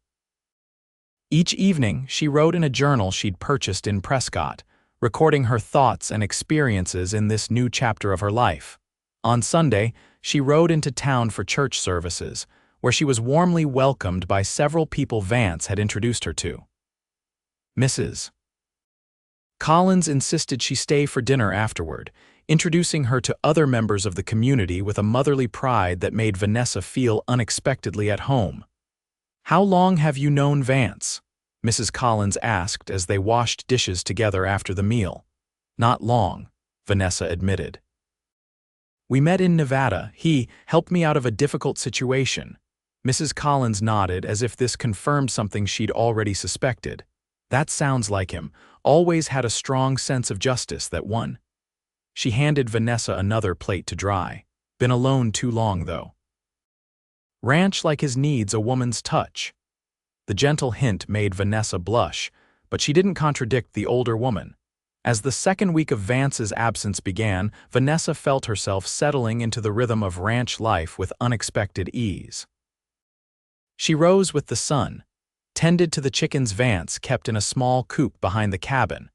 Each evening, she wrote in a journal she'd purchased in Prescott, recording her thoughts and experiences in this new chapter of her life. On Sunday, she rode into town for church services, where she was warmly welcomed by several people Vance had introduced her to. Mrs. Collins insisted she stay for dinner afterward, introducing her to other members of the community with a motherly pride that made Vanessa feel unexpectedly at home. "How long have you known Vance?" Mrs. Collins asked as they washed dishes together after the meal. "Not long," Vanessa admitted. "We met in Nevada. He helped me out of a difficult situation." Mrs. Collins nodded as if this confirmed something she'd already suspected. "That sounds like him. Always had a strong sense of justice, that one." She handed Vanessa another plate to dry. "Been alone too long, though." "Ranch like his needs a woman's touch." The gentle hint made Vanessa blush, but she didn't contradict the older woman. As the second week of Vance's absence began, Vanessa felt herself settling into the rhythm of ranch life with unexpected ease. She rose with the sun, tended to the chickens Vance kept in a small coop behind the cabin,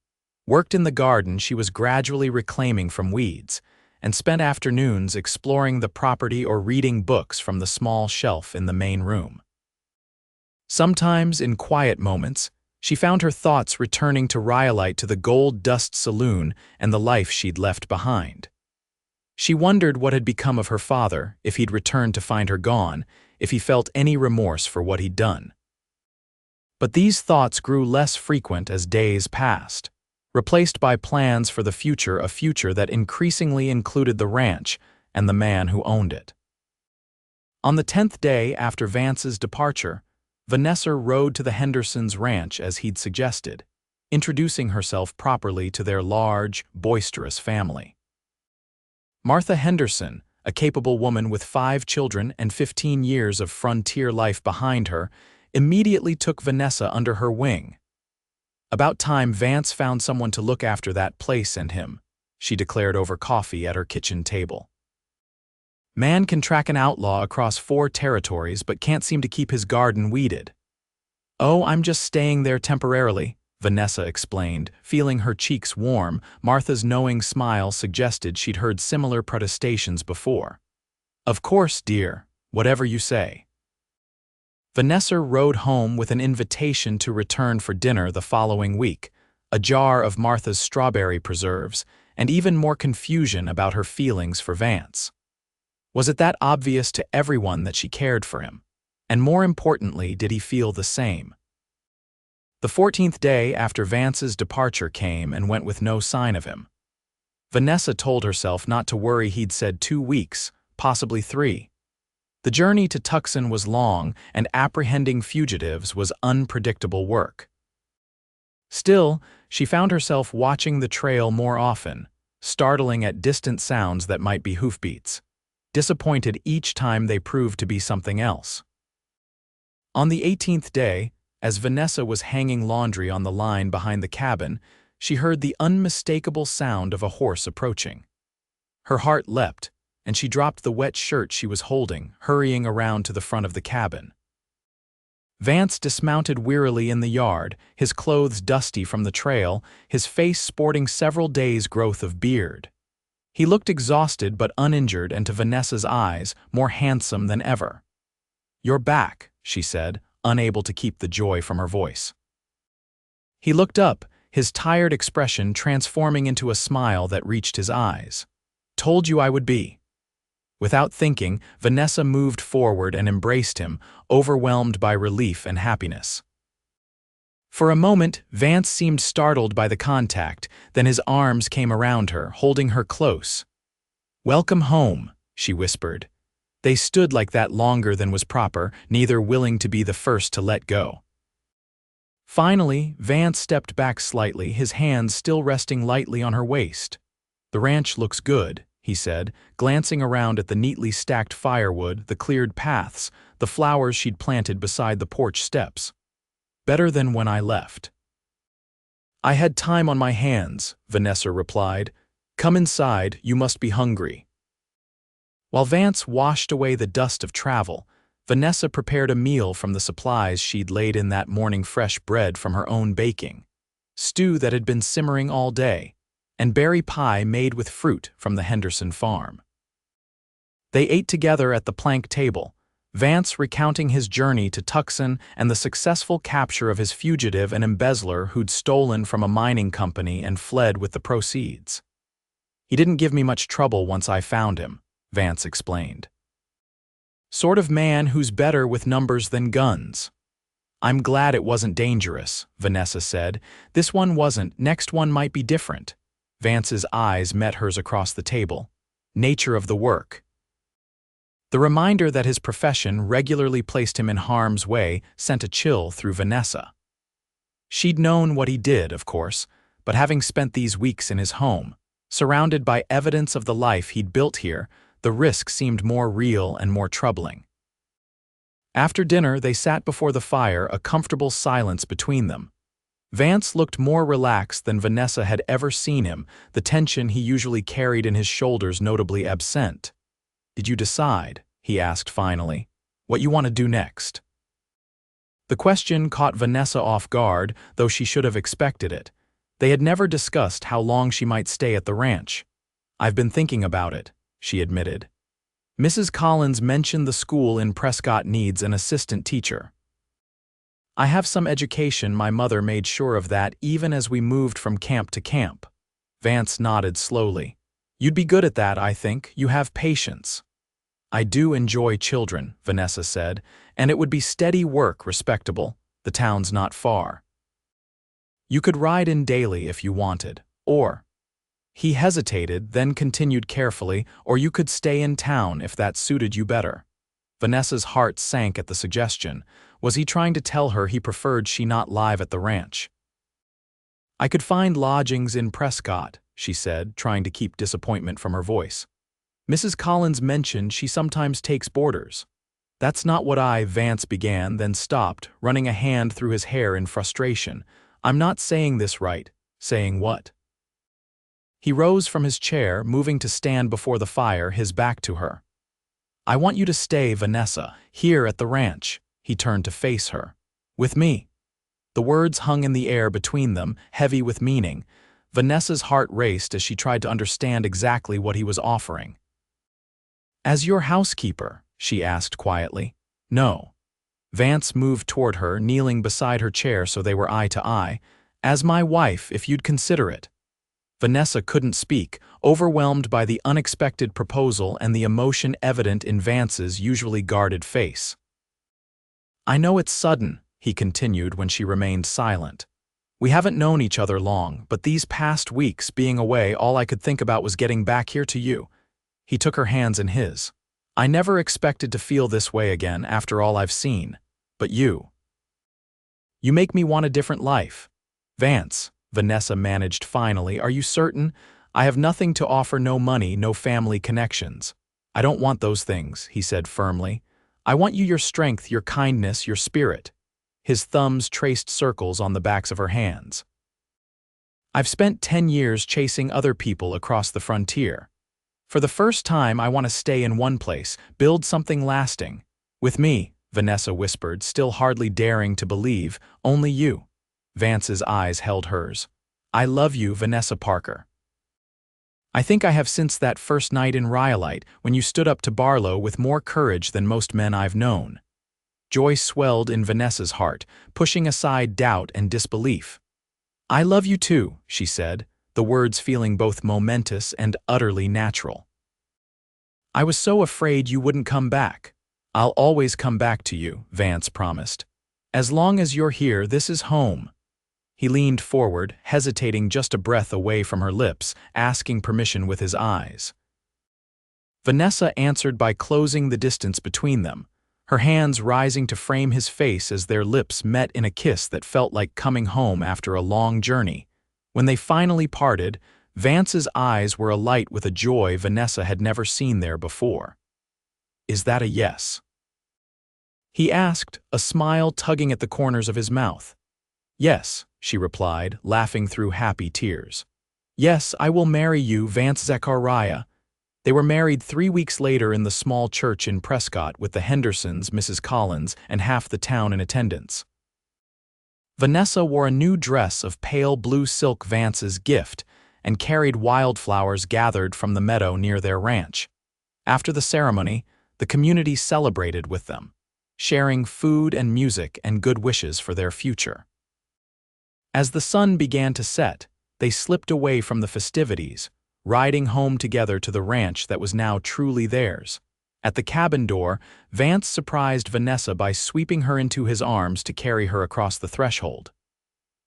worked in the garden she was gradually reclaiming from weeds, and spent afternoons exploring the property or reading books from the small shelf in the main room. Sometimes, in quiet moments, she found her thoughts returning to Rhyolite, to the Gold Dust Saloon and the life she'd left behind. She wondered what had become of her father, if he'd returned to find her gone, if he felt any remorse for what he'd done. But these thoughts grew less frequent as days passed, replaced by plans for the future, a future that increasingly included the ranch and the man who owned it. On the 10th day after Vance's departure, Vanessa rode to the Hendersons' ranch as he'd suggested, introducing herself properly to their large, boisterous family. Martha Henderson, a capable woman with 5 children and 15 years of frontier life behind her, immediately took Vanessa under her wing. "About time Vance found someone to look after that place and him," she declared over coffee at her kitchen table. "Man can track an outlaw across 4 territories but can't seem to keep his garden weeded." "Oh, I'm just staying there temporarily," Vanessa explained, feeling her cheeks warm. Martha's knowing smile suggested she'd heard similar protestations before. "Of course, dear, whatever you say." Vanessa rode home with an invitation to return for dinner the following week, a jar of Martha's strawberry preserves, and even more confusion about her feelings for Vance. Was it that obvious to everyone that she cared for him? And more importantly, did he feel the same? The 14th day after Vance's departure came and went with no sign of him. Vanessa told herself not to worry. He'd said 2 weeks, possibly 3. The journey to Tucson was long, and apprehending fugitives was unpredictable work. Still, she found herself watching the trail more often, startling at distant sounds that might be hoofbeats, disappointed each time they proved to be something else. On the 18th day, as Vanessa was hanging laundry on the line behind the cabin, she heard the unmistakable sound of a horse approaching. Her heart leapt, and she dropped the wet shirt she was holding, hurrying around to the front of the cabin. Vance dismounted wearily in the yard, his clothes dusty from the trail, his face sporting several days' growth of beard. He looked exhausted but uninjured, and to Vanessa's eyes, more handsome than ever. "You're back," she said, unable to keep the joy from her voice. He looked up, his tired expression transforming into a smile that reached his eyes. "Told you I would be." Without thinking, Vanessa moved forward and embraced him, overwhelmed by relief and happiness. For a moment, Vance seemed startled by the contact, then his arms came around her, holding her close. "Welcome home," she whispered. They stood like that longer than was proper, neither willing to be the first to let go. Finally, Vance stepped back slightly, his hands still resting lightly on her waist. "The ranch looks good," he said, glancing around at the neatly stacked firewood, the cleared paths, the flowers she'd planted beside the porch steps. "Better than when I left." "I had time on my hands," Vanessa replied. "Come inside, you must be hungry." While Vance washed away the dust of travel, Vanessa prepared a meal from the supplies she'd laid in that morning: fresh bread from her own baking, stew that had been simmering all day, and berry pie made with fruit from the Henderson farm. They ate together at the plank table, Vance recounting his journey to Tucson and the successful capture of his fugitive and embezzler who'd stolen from a mining company and fled with the proceeds. "He didn't give me much trouble once I found him," Vance explained. "Sort of man who's better with numbers than guns." "I'm glad it wasn't dangerous," Vanessa said. "This one wasn't, next one might be different." Vance's eyes met hers across the table. "Nature of the work." The reminder that his profession regularly placed him in harm's way sent a chill through Vanessa. She'd known what he did, of course, but having spent these weeks in his home, surrounded by evidence of the life he'd built here, the risk seemed more real and more troubling. After dinner, they sat before the fire, a comfortable silence between them. Vance looked more relaxed than Vanessa had ever seen him, the tension he usually carried in his shoulders notably absent. "Did you decide," he asked finally, "what you want to do next?" The question caught Vanessa off guard, though she should have expected it. They had never discussed how long she might stay at the ranch. "I've been thinking about it," she admitted. "Mrs. Collins mentioned the school in Prescott needs an assistant teacher. I have some education, my mother made sure of that even as we moved from camp to camp." Vance nodded slowly. "You'd be good at that, I think. You have patience." "I do enjoy children," Vanessa said, "and it would be steady work, respectable. The town's not far. You could ride in daily if you wanted, or—" He hesitated, then continued carefully, "or you could stay in town if that suited you better." Vanessa's heart sank at the suggestion. Was he trying to tell her he preferred she not live at the ranch? "I could find lodgings in Prescott," she said, trying to keep disappointment from her voice. "Mrs. Collins mentioned she sometimes takes boarders." "That's not what Vance began, then stopped, running a hand through his hair in frustration. "I'm not saying this right." "Saying what?" He rose from his chair, moving to stand before the fire, his back to her. "I want you to stay, Vanessa, here at the ranch." He turned to face her. "With me." The words hung in the air between them, heavy with meaning. Vanessa's heart raced as she tried to understand exactly what he was offering. "As your housekeeper?" she asked quietly. "No." Vance moved toward her, kneeling beside her chair so they were eye to eye. "As my wife, if you'd consider it." Vanessa couldn't speak, overwhelmed by the unexpected proposal and the emotion evident in Vance's usually guarded face. "I know it's sudden," he continued when she remained silent. "We haven't known each other long, but these past weeks, being away, all I could think about was getting back here to you." He took her hands in his. I never expected to feel this way again after all I've seen. But you. You make me want a different life. Vance, Vanessa managed finally, are you certain? I have nothing to offer, no money, no family connections. I don't want those things, he said firmly. I want you, your strength, your kindness, your spirit. His thumbs traced circles on the backs of her hands. I've spent 10 years chasing other people across the frontier. For the first time, I want to stay in one place, build something lasting. With me, Vanessa whispered, still hardly daring to believe, only you. Vance's eyes held hers. I love you, Vanessa Parker. I think I have since that first night in Rhyolite, when you stood up to Barlow with more courage than most men I've known. Joy swelled in Vanessa's heart, pushing aside doubt and disbelief. I love you too, she said, the words feeling both momentous and utterly natural. I was so afraid you wouldn't come back. I'll always come back to you, Vance promised. As long as you're here, this is home. He leaned forward, hesitating just a breath away from her lips, asking permission with his eyes. Vanessa answered by closing the distance between them, her hands rising to frame his face as their lips met in a kiss that felt like coming home after a long journey. When they finally parted, Vance's eyes were alight with a joy Vanessa had never seen there before. Is that a yes? He asked, a smile tugging at the corners of his mouth. Yes, she replied, laughing through happy tears. Yes, I will marry you, Vance Zachariah. They were married 3 weeks later in the small church in Prescott with the Hendersons, Mrs. Collins, and half the town in attendance. Vanessa wore a new dress of pale blue silk, Vance's gift, and carried wildflowers gathered from the meadow near their ranch. After the ceremony, the community celebrated with them, sharing food and music and good wishes for their future. As the sun began to set, they slipped away from the festivities, riding home together to the ranch that was now truly theirs. At the cabin door, Vance surprised Vanessa by sweeping her into his arms to carry her across the threshold.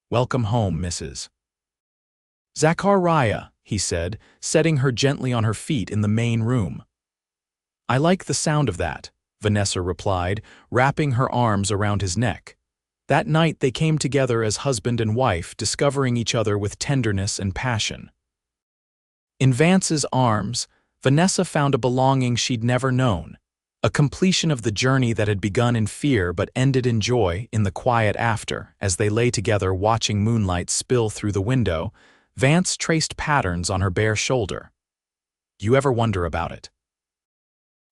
Welcome home, Mrs. Zachariah, he said, setting her gently on her feet in the main room. I like the sound of that, Vanessa replied, wrapping her arms around his neck. That night they came together as husband and wife, discovering each other with tenderness and passion. In Vance's arms, Vanessa found a belonging she'd never known, a completion of the journey that had begun in fear but ended in joy in the quiet after. As they lay together watching moonlight spill through the window, Vance traced patterns on her bare shoulder. You ever wonder about it?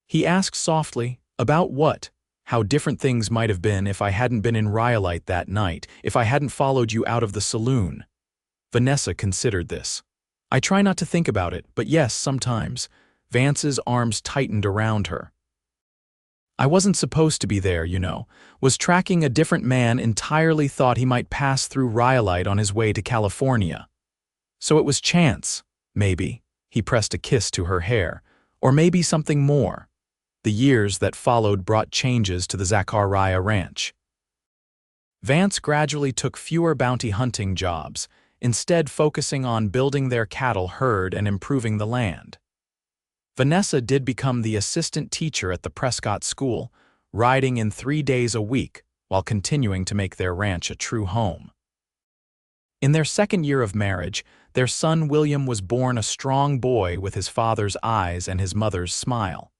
He asked softly. About what? How different things might have been if I hadn't been in Rhyolite that night, if I hadn't followed you out of the saloon. Vanessa considered this. I try not to think about it, but yes, sometimes. Vance's arms tightened around her. I wasn't supposed to be there, you know. Was tracking a different man, entirely thought he might pass through Rhyolite on his way to California. So it was chance, maybe. He pressed a kiss to her hair. Or maybe something more. The years that followed brought changes to the Zachariah ranch. Vance gradually took fewer bounty hunting jobs, instead focusing on building their cattle herd and improving the land. Vanessa did become the assistant teacher at the Prescott school, riding in 3 days a week while continuing to make their ranch a true home. In their second year of marriage, their son William was born a strong boy with his father's eyes and his mother's smile.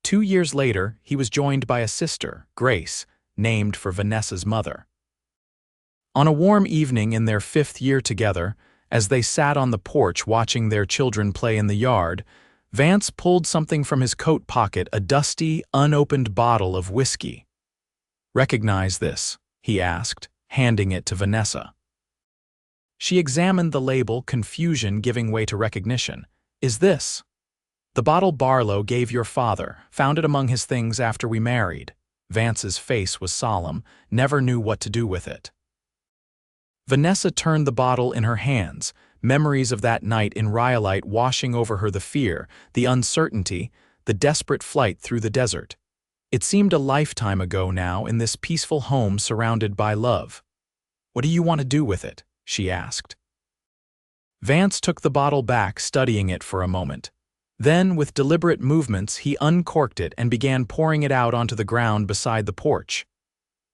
2 years later, he was joined by a sister, Grace, named for Vanessa's mother. On a warm evening in their 5th year together, as they sat on the porch watching their children play in the yard, Vance pulled something from his coat pocket, a dusty, unopened bottle of whiskey. Recognize this? He asked, handing it to Vanessa. She examined the label, confusion giving way to recognition. Is this? The bottle Barlow gave your father, found it among his things after we married. Vance's face was solemn, never knew what to do with it. Vanessa turned the bottle in her hands, memories of that night in Rhyolite washing over her, the fear, the uncertainty, the desperate flight through the desert. It seemed a lifetime ago now in this peaceful home surrounded by love. What do you want to do with it? She asked. Vance took the bottle back, studying it for a moment. Then, with deliberate movements, he uncorked it and began pouring it out onto the ground beside the porch.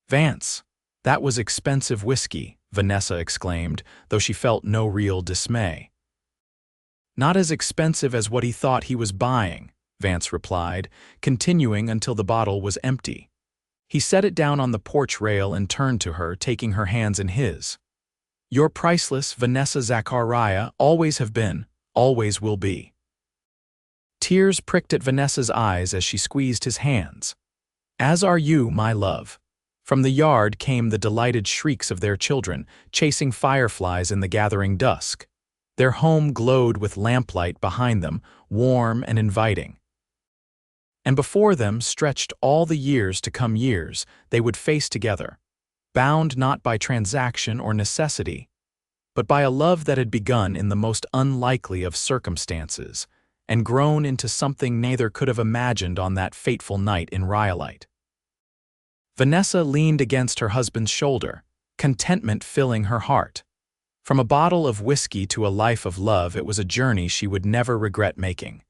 "Vance, that was expensive whiskey," Vanessa exclaimed, though she felt no real dismay. "Not as expensive as what he thought he was buying," Vance replied, continuing until the bottle was empty. He set it down on the porch rail and turned to her, taking her hands in his. "You're priceless, Vanessa Zachariah, always have been, always will be." Tears pricked at Vanessa's eyes as she squeezed his hands. "As are you, my love." From the yard came the delighted shrieks of their children, chasing fireflies in the gathering dusk. Their home glowed with lamplight behind them, warm and inviting. And before them stretched all the years to come, years they would face together, bound not by transaction or necessity, but by a love that had begun in the most unlikely of circumstances and grown into something neither could have imagined on that fateful night in Rhyolite. Vanessa leaned against her husband's shoulder, contentment filling her heart. From a bottle of whiskey to a life of love, it was a journey she would never regret making.